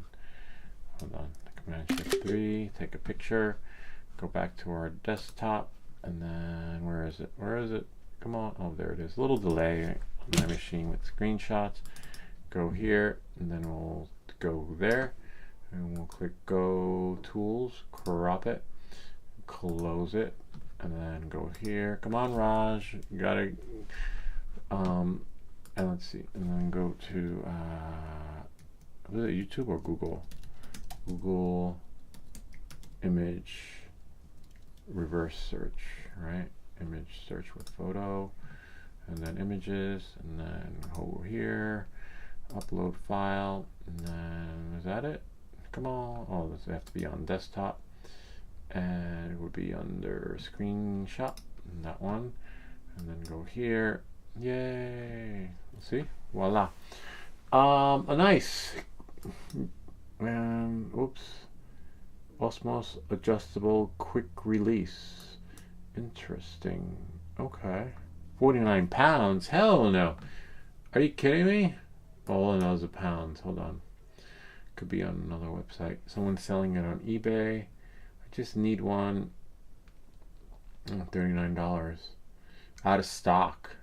Hold on. Command Shift 3. Take a picture. Go back to our desktop. And then, where is it? Where is it? Come on. Oh, there it is. A little delay on my machine with screenshots. Go here. And then we'll go there. And we'll click Go Tools. Crop it. Close it. And then go here. Come on, Raj. You gotta. And let's see. And then go to. Was it YouTube or Google? Google image reverse search, right? Image search with photo, and then images, and then over here, upload file, and then is that it? Come on! Oh, this have to be on desktop, and it would be under screenshot, that one, and then go here. Yay! See, voila. Nice. Oops. Osmos adjustable quick release. Interesting. Okay. 49 pounds? Hell no. Are you kidding me? All I know is a pound. Hold on. Could be on another website. Someone's selling it on eBay. I just need one. Oh, $39. Out of stock.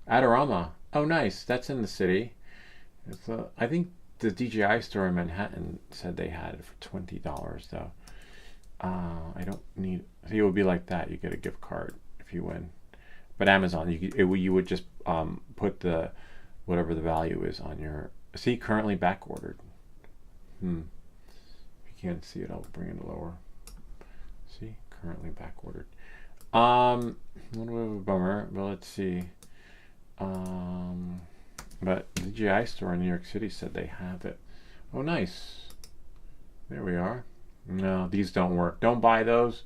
Adorama. Oh, nice. That's in the city. I think the DJI store in Manhattan said they had it for $20 though. I don't need. See, it would be like that. You get a gift card if you win. But Amazon, you would just put the whatever the value is on your. See, currently back ordered. If you can't see it, I'll bring it lower. See, currently back ordered. A little bit of a bummer, but let's see. But the DJI store in New York City said they have it. Oh, nice. There we are. No, these don't work. Don't buy those.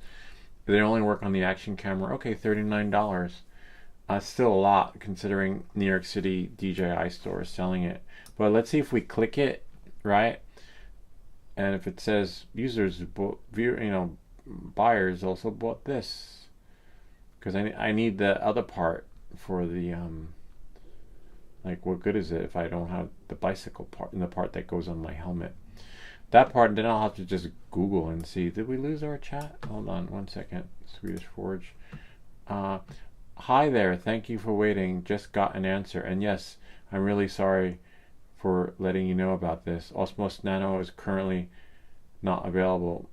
They only work on the action camera. Okay, $39. Still a lot considering New York City DJI store is selling it. But let's see if we click it, right? And if it says users, buyers also bought this, because I need the other part for the like, what good is it if I don't have the bicycle part and the part that goes on my helmet? That part, then I'll have to just Google and see. Did we lose our chat? Hold on 1 second. Swedish Forge. Hi there. Thank you for waiting. Just got an answer. And yes, I'm really sorry for letting you know about this. Osmo Nano is currently not available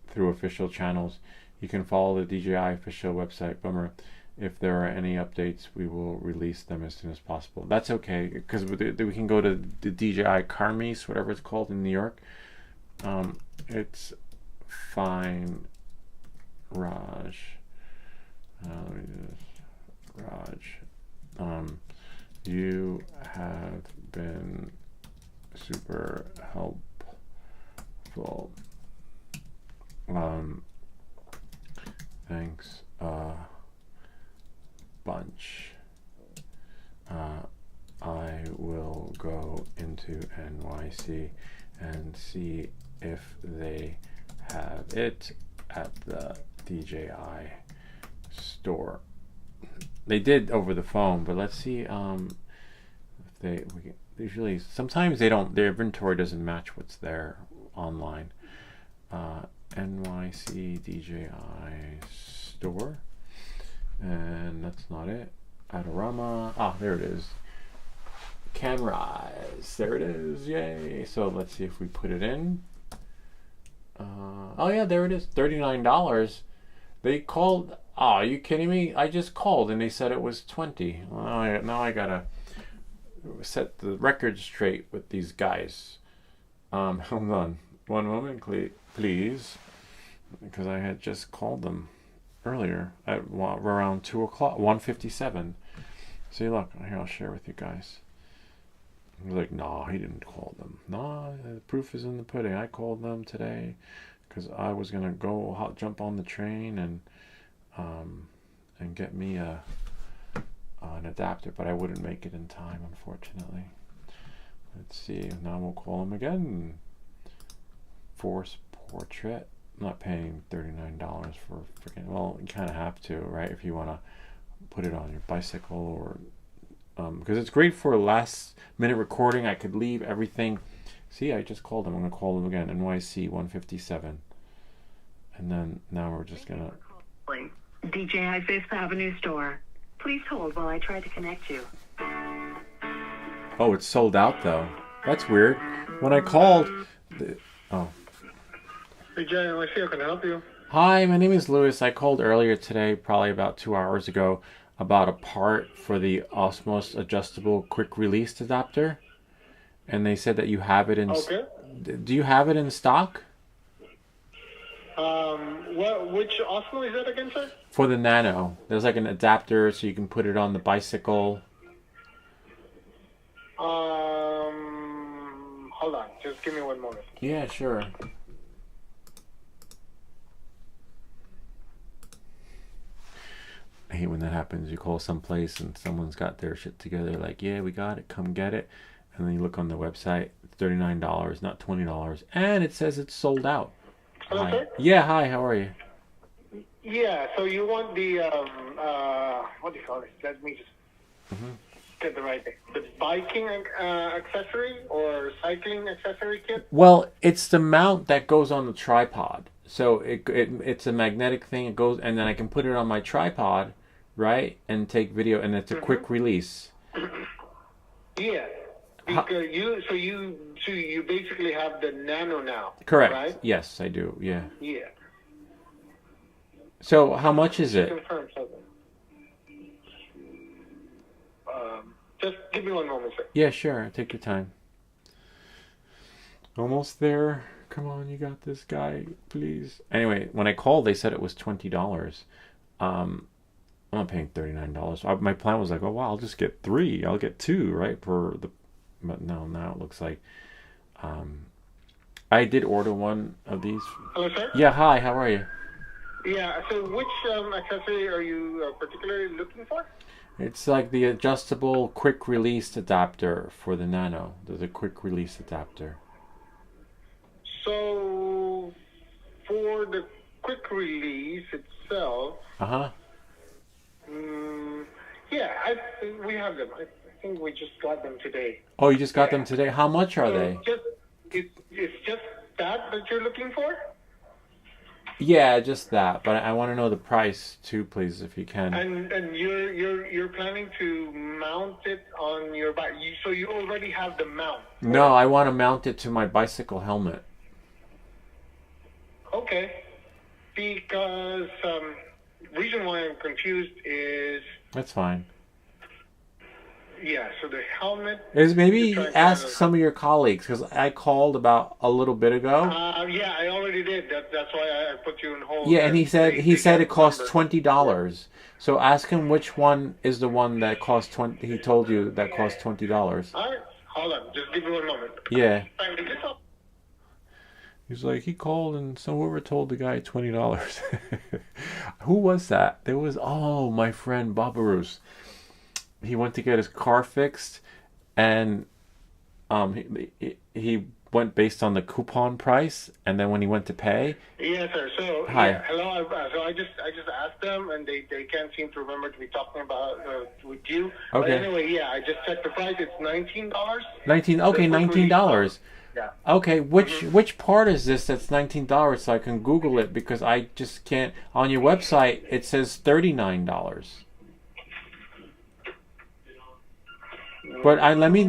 through official channels. You can follow the DJI official website. Bummer. If there are any updates, we will release them as soon as possible. That's okay, because we can go to the DJI Camera, whatever it's called in New York. It's fine, Raj. Let me do this. Raj, you have been super helpful. Thanks bunch. I will go into NYC and see if they have it at the DJI store. They did over the phone, but let's see if usually sometimes they don't, their inventory doesn't match what's there online. NYC DJI store, and that's not it. Adorama. There it is. Cameras. There it is. Yay. So let's see if we put it in. Oh yeah, there it is. $39. They called. Are you kidding me? I just called and they said it was 20. Well, now I gotta set the record straight with these guys. Hold on 1 moment, please, because I had just called them earlier at around 2 o'clock, 1:57. See, look here. I'll share with you guys. He's like, no, he didn't call them. No, the proof is in the pudding. I called them today because I was gonna go jump on the train and get me an adapter, but I wouldn't make it in time, unfortunately. Let's see. Now we'll call them again. Force portrait. I'm not paying $39 for freaking. Well, you kind of have to, right? If you want to put it on your bicycle or. Because it's great for last minute recording. I could leave everything. See, I just called them. I'm going to call them again. NYC 157. And then now we're just going to. DJI Fifth Avenue store. Please hold while I try to connect you. Oh, it's sold out though. That's weird. When I called. DJI, can I help you? Hi, my name is Louis. I called earlier today, probably about 2 hours ago, about a part for the Osmo adjustable quick release adapter, and they said that you have it in. Okay. Do you have it in stock? Which Osmo is that again, sir? For the Nano, there's like an adapter so you can put it on the bicycle. Hold on, just give me 1 moment. Yeah, sure. I hate when that happens. You call someplace and someone's got their shit together, like, yeah, we got it, come get it. And then you look on the website, it's $39, not $20. And it says it's sold out. Hello, Hi. sir? Yeah, hi, how are you? Yeah, so you want the, what do you call it? Let me just get the right thing. The biking accessory or cycling accessory kit? Well, it's the mount that goes on the tripod. So it's a magnetic thing. It goes, and then I can put it on my tripod, right, and take video, and it's a quick release. Yeah. Because you basically have the Nano now. Correct. Right? Yes, I do. Yeah. Yeah. So how much is it? Confirm something. Just give me one moment, sir. Yeah, sure. Take your time. Almost there. Come on, you got this, guy. Please. Anyway, when I called, they said it was $20. I'm not paying $39. My plan was like, oh wow, I'll just get 3. I'll get 2, right? But no, now it looks like I did order one of these. Hello, sir? Yeah, hi. How are you? Yeah. So which accessory are you particularly looking for? It's like the adjustable quick release adapter for the Nano. There's a quick release adapter. So, for the quick release itself, yeah, we have them. I think we just got them today. Oh, you just got them today? How much are they? It's just that you're looking for? Yeah, just that. But I want to know the price too, please, if you can. And you're planning to mount it on your bike? So you already have the mount? No, I want to mount it to my bicycle helmet. Okay, because reason why I'm confused is... That's fine. Yeah, so the helmet... Maybe ask some of your colleagues, because I called about a little bit ago. Yeah, I already did. That's why I put you on hold. Yeah, and he said it costs $20. So ask him which one is the one that costs $20. He told you that costs $20. All right, hold on. Just give me one moment. Yeah. He's like, he called and whoever told the guy $20. Who was that? There was, my friend Babarus. He went to get his car fixed, and he went based on the coupon price, and then when he went to pay... Yes, sir. So, hi. Yeah, hello. So I just asked them, and they can't seem to remember to be talking about with you. Okay. But anyway, yeah, I just checked the price. It's $19. Okay, $19. Yeah. Okay, which part is this that's $19 so I can Google it, because I just can't... On your website, it says $39. But let me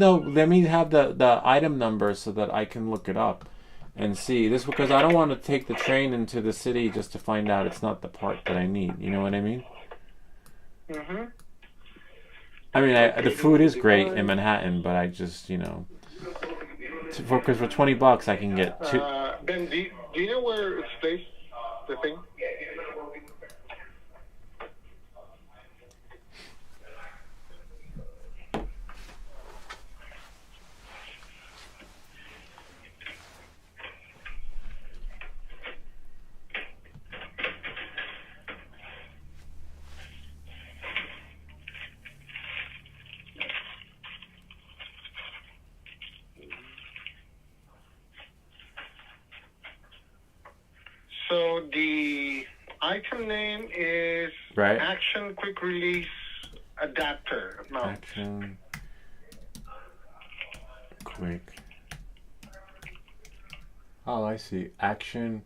have the item number so that I can look it up and see this, because I don't want to take the train into the city just to find out it's not the part that I need. You know what I mean? Mm-hmm. I mean, the food is great in Manhattan, but I just, because for $20 I can get 2. Ben, do you know where it's placed, the thing? So the item name is Action Quick Release Adapter Mount. Action Quick. Oh, I see. Action.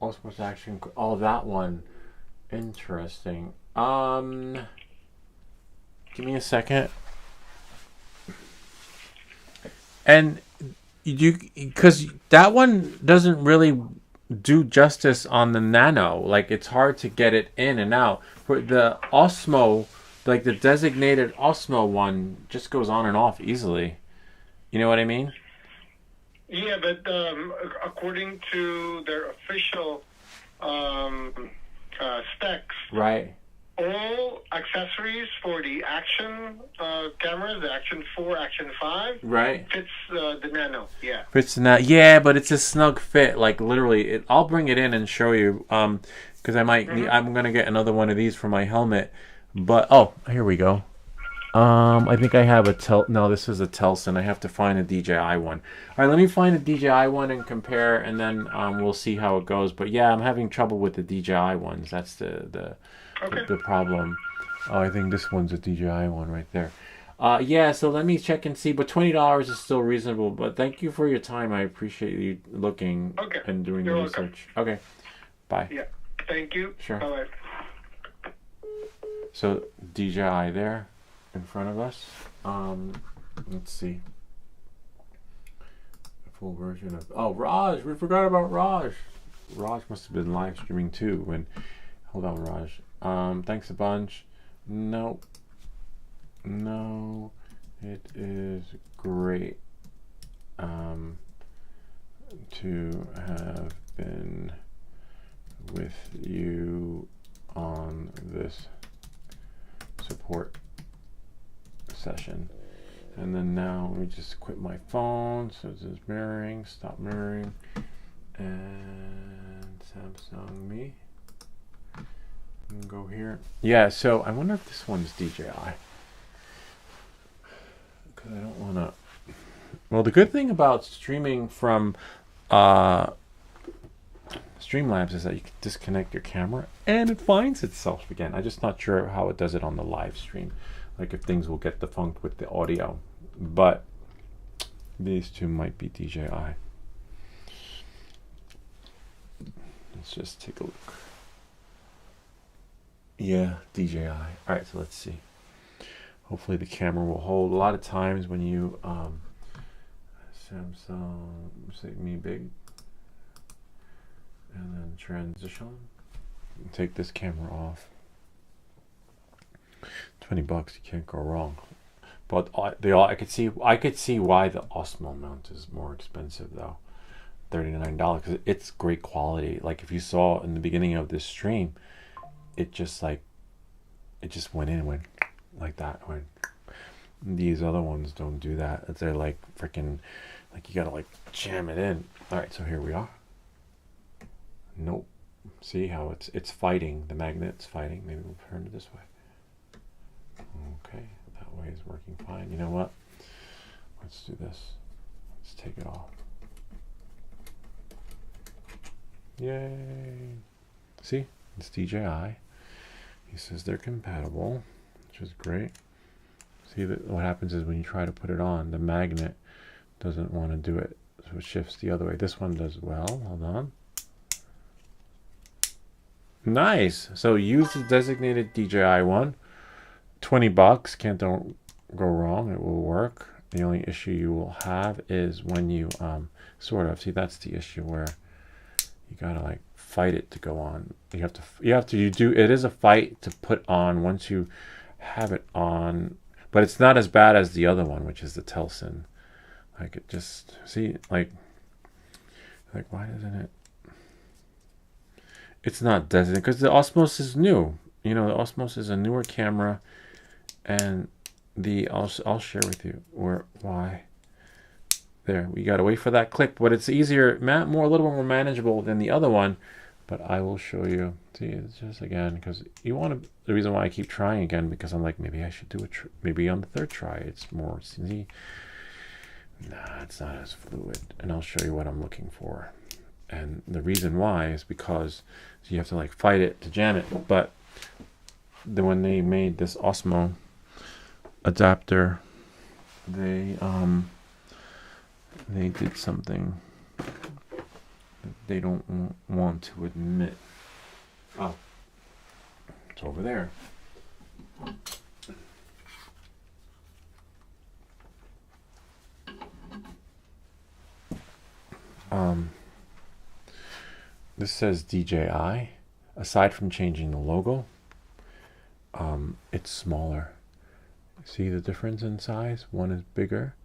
Osmo's Action. Oh, that one. Interesting. Give me a second. And because that one doesn't really do justice on the Nano. Like, it's hard to get it in and out. For the Osmo, like the designated Osmo one, just goes on and off easily. You know what I mean? Yeah, but according to their official specs, right, all accessories for the Action cameras, the Action 4, Action 5, right, fits the Nano. Yeah, fits the Nano. Yeah, but it's a snug fit. Like, literally, I'll bring it in and show you. Because I might. I'm gonna get another one of these for my helmet. But here we go. I think I have no, this is a Telson. I have to find a DJI one. All right, let me find a DJI one and compare, and then we'll see how it goes. But yeah, I'm having trouble with the DJI ones. That's the problem. Oh, I think this one's a DJI one right there. Yeah, so let me check and see. But $20 is still reasonable. But thank you for your time. I appreciate you looking Okay. and doing You're the welcome. research. Okay. Bye. Yeah. Thank you. Sure. Bye-bye. So DJI there in front of us. Let's see. A full version of. Oh, Raj. We forgot about Raj. Raj must have been live streaming too. Hold on, Raj. Thanks a bunch. No. No. It is great. To have been with you on this support session. And then now let me just quit my phone. So it says mirroring, stop mirroring, and Samsung me. And go here. Yeah, so I wonder if this one's DJI. Because I don't want to. Well, the good thing about streaming from Streamlabs is that you can disconnect your camera and it finds itself again. I'm just not sure how it does it on the live stream, like if things will get defunct with the audio, but these two might be DJI. Let's just take a look. Yeah, DJI. All right, so let's see. Hopefully the camera will hold. A lot of times when you Samsung, say me big, and then transition. Take this camera off. $20, you can't go wrong. But I could see why the Osmo mount is more expensive though. $39 because it's great quality. Like if you saw in the beginning of this stream, it just went like that. These other ones don't do that. They're like freaking, like you gotta like jam it in. All right, so here we are. Nope. See how it's fighting. The magnet's fighting. Maybe we'll turn it this way. Okay, that way is working fine. You know what? Let's do this. Let's take it off. Yay! See, it's DJI. He says they're compatible, which is great. See that what happens is when you try to put it on, the magnet doesn't want to do it, so it shifts the other way. This one does well. Hold on. Nice. So use the designated DJI one. $20. Can't don't go wrong. It will work. The only issue you will have is when you sort of see, that's the issue where you gotta like fight it to go on. You do it is a fight to put on once you have it on, but it's not as bad as the other one, which is the Telson. Like it just see like why doesn't it? It's not designated because the Osmos is new. You know, the Osmos is a newer camera, and I'll share with you why. There, we gotta wait for that click, but it's easier, a little more manageable than the other one. But I will show you. See, it's just again because you want to. The reason why I keep trying again because I'm like maybe I should do it. Maybe on the third try it's more. See, nah, it's not as fluid, and I'll show you what I'm looking for. And the reason why is because you have to like fight it to jam it. But then when they made this Osmo adapter, they did something that they don't want to admit. Oh, it's over there. This says DJI. Aside from changing the logo, it's smaller. See the difference in size? One is bigger,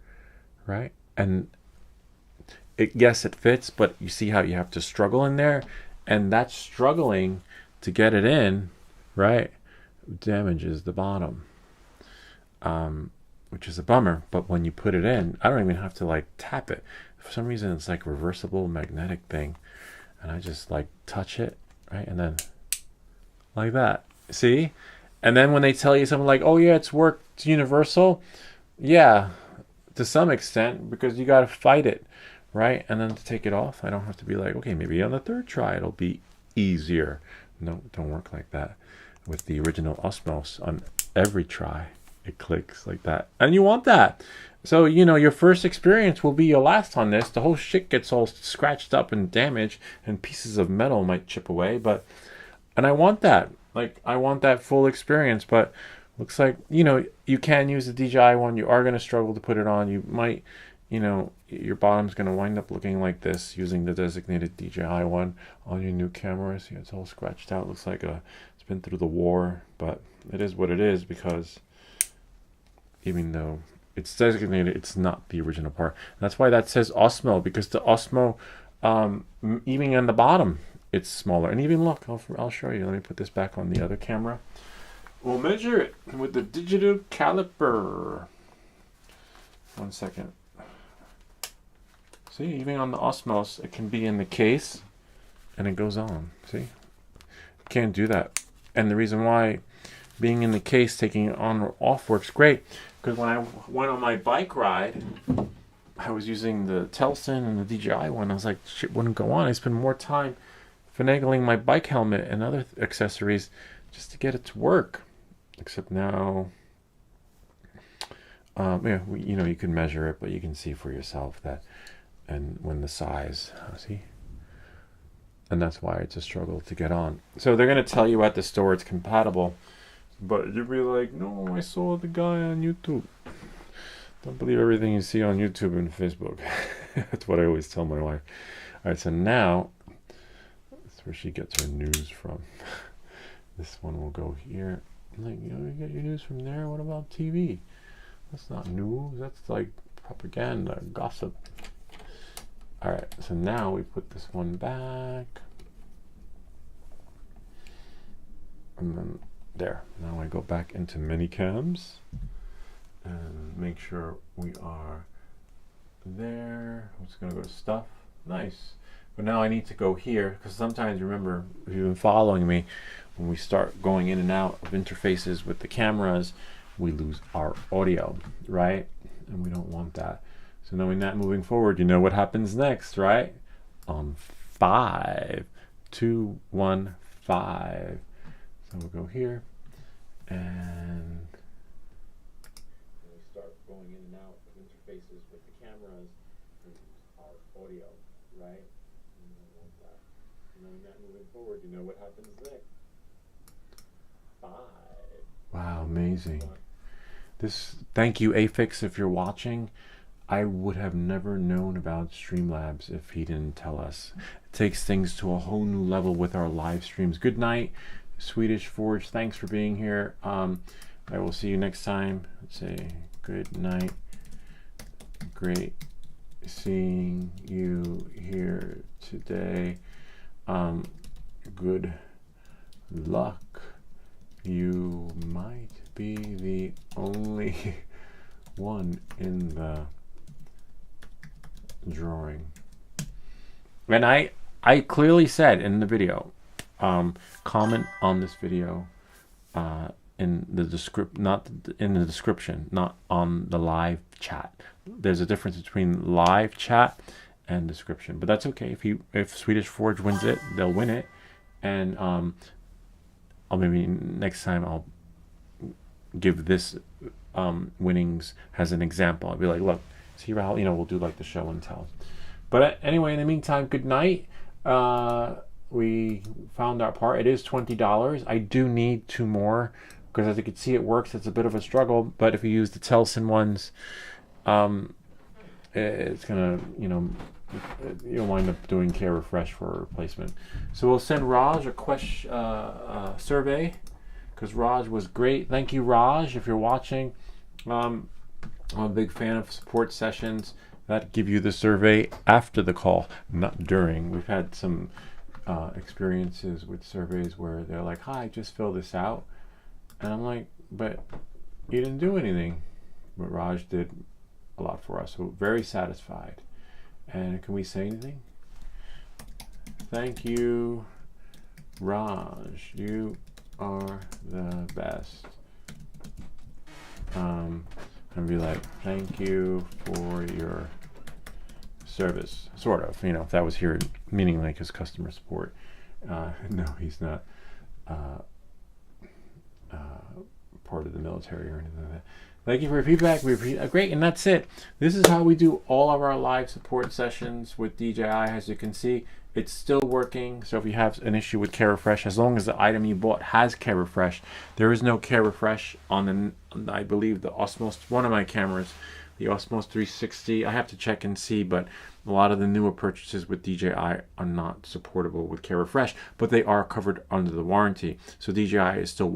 right? And yes, it fits, but you see how you have to struggle in there, and that struggling to get it in, right, damages the bottom, which is a bummer. But when you put it in, I don't even have to like tap it. For some reason, it's like reversible magnetic thing. And I just like touch it, right? And then like that, see? And then when they tell you something like, oh yeah, it's universal. Yeah, to some extent, because you got to fight it, right? And then to take it off, I don't have to be like, okay, maybe on the third try, it'll be easier. No, don't work like that. With the original Osmos on every try, it clicks like that. And you want that. So, you know, your first experience will be your last on this. The whole shit gets all scratched up and damaged, and pieces of metal might chip away. And I want that. Like, I want that full experience. But looks like, you know, you can use the DJI one. You are going to struggle to put it on. You might, you know, your bottom's going to wind up looking like this using the designated DJI one on your new camera. See, it's all scratched out. Looks like it's been through the war. But it is what it is, because even though it's designated, it's not the original part. And that's why that says Osmo, because the Osmo, even on the bottom, it's smaller. And even look, I'll show you. Let me put this back on the other camera. We'll measure it with the digital caliper. 1 second. See, even on the Osmos, it can be in the case, and it goes on. See, you can't do that. And the reason why being in the case, taking it on or off works great, because when I went on my bike ride, I was using the Telson and the DJI one. I was like, shit wouldn't go on. I spent more time finagling my bike helmet and other accessories just to get it to work. Except now, yeah, you know, you can measure it, but you can see for yourself that, and when the size, see, and that's why it's a struggle to get on. So they're going to tell you at the store it's compatible, but you'll be like, no, I saw the guy on YouTube. Don't believe everything you see on YouTube and Facebook. That's what I always tell my wife. All right, so now, that's where she gets her news from. This one will go here. I'm like, you know, you get your news from there. What about TV? That's not news. That's like propaganda, gossip. All right, so now we put this one back. And then there. Now I go back into mini cams and make sure we are there. I'm just gonna go to stuff. Nice. But now I need to go here, because sometimes, remember, if you've been following me, when we start going in and out of interfaces with the cameras, we lose our audio, right? And we don't want that. So knowing that moving forward, you know what happens next, right? On 5, 2, 1, 5. So we'll go here, and we start going in and out of interfaces with the cameras, we lose our audio, right? And we don't want that. Knowing that moving forward, you know what happens next. 5. Wow, amazing. Thank you, Afix, if you're watching. I would have never known about Streamlabs if he didn't tell us. It takes things to a whole new level with our live streams. Good night, Swedish Forge. Thanks for being here. I will see you next time. Let's say good night. Great seeing you here today. Good luck. You might be the only one in the drawing. And I clearly said in the video, comment on this video in the description, not on the live chat. There's a difference between live chat and description, but that's okay. If Swedish Forge wins it, they'll win it. And I'll maybe next time I'll give this winnings as an example. I'll be like, look, see how, you know, we'll do like the show and tell. But anyway, in the meantime, good night. We found our part. It is $20. I do need 2 more, because as you can see, it works. It's a bit of a struggle, but if you use the Telson ones, it's gonna, you know, you'll wind up doing care refresh for a replacement. So we'll send Raj a survey, because Raj was great. Thank you, Raj, if you're watching. I'm a big fan of support sessions that give you the survey after the call, not during. We've had some experiences with surveys where they're like, hi, just fill this out. And I'm like, but you didn't do anything. But Raj did a lot for us, so very satisfied. And can we say anything? Thank you, Raj. You are the best. And be like, thank you for your service, sort of, you know, if that was here, meaning like his customer support. No, he's not part of the military or anything like that. Thank you for your feedback. We appreciate great, and that's it. This is how we do all of our live support sessions with DJI. As you can see, it's still working. So if you have an issue with Care Refresh, as long as the item you bought has Care Refresh, there is no Care Refresh on the, I believe, the Osmo, one of my cameras, the Osmo 360. I have to check and see, but a lot of the newer purchases with DJI are not supportable with Care Refresh, but they are covered under the warranty. So DJI is still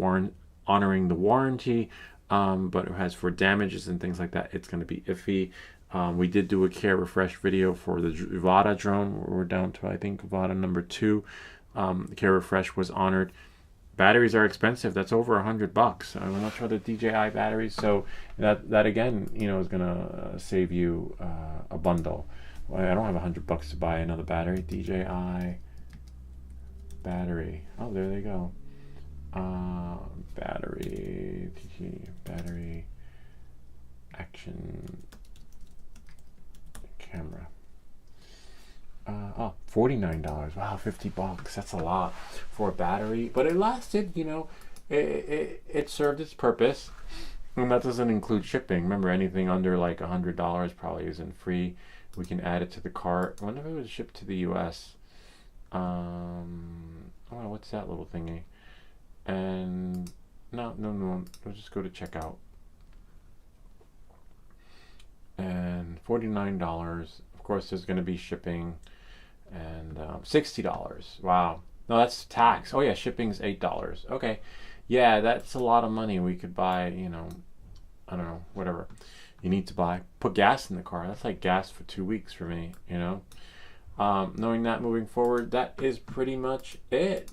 honoring the warranty. But it has for damages and things like that, it's going to be iffy. We did do a Care Refresh video for the Vada drone. We're down to, I think, Vada number 2. Care Refresh was honored. Batteries are expensive. That's over $100. I'm not sure the DJI batteries. So that again, you know, is going to save you a bundle. I don't have $100 to buy another battery. DJI battery. Oh, there they go. Battery action camera. $49. Wow, $50. That's a lot for a battery, but it lasted. You know, it served its purpose, and that doesn't include shipping. Remember, anything under like $100 probably isn't free. We can add it to the cart. I wonder if it was shipped to the U.S. Oh, what's that little thingy? And no, let's just go to checkout. And $49. Of course, there's going to be shipping. And $60. Wow. No, that's tax. Oh yeah, shipping's $8. Okay. Yeah, that's a lot of money. We could buy, you know, I don't know, whatever you need to buy. Put gas in the car. That's like gas for 2 weeks for me, you know. Knowing that moving forward, that is pretty much it.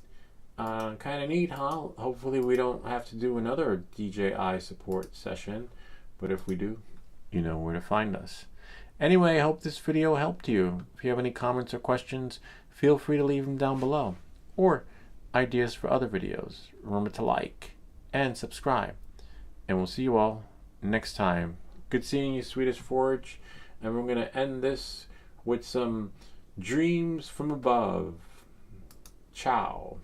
Kind of neat, huh? Hopefully we don't have to do another DJI support session, but if we do, you know where to find us. Anyway, I hope this video helped you. If you have any comments or questions, feel free to leave them down below, or ideas for other videos. Remember to like and subscribe, and we'll see you all next time. Good seeing you, Swedish Forge, and we're going to end this with some Dreams from Above. Ciao.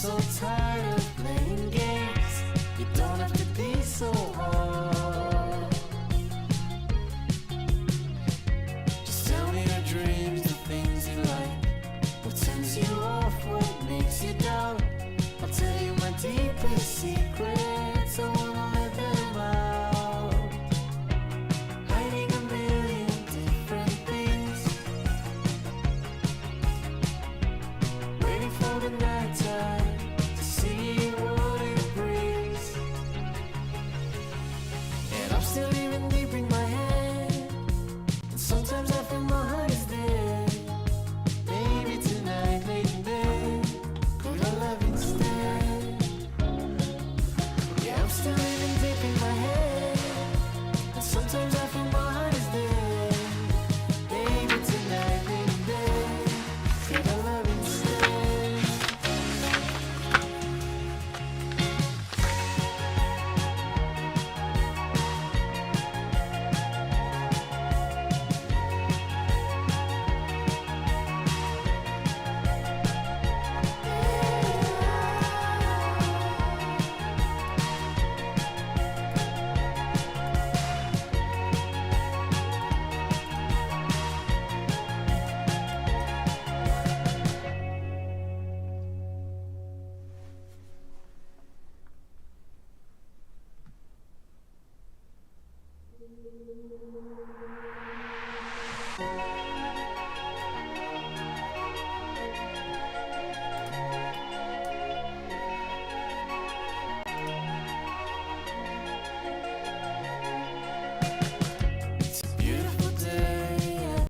so tired of playing games. You don't have to be so hard. Just tell me your dreams, the things you like. What turns you off, what makes you doubt. I'll tell you my deepest secret.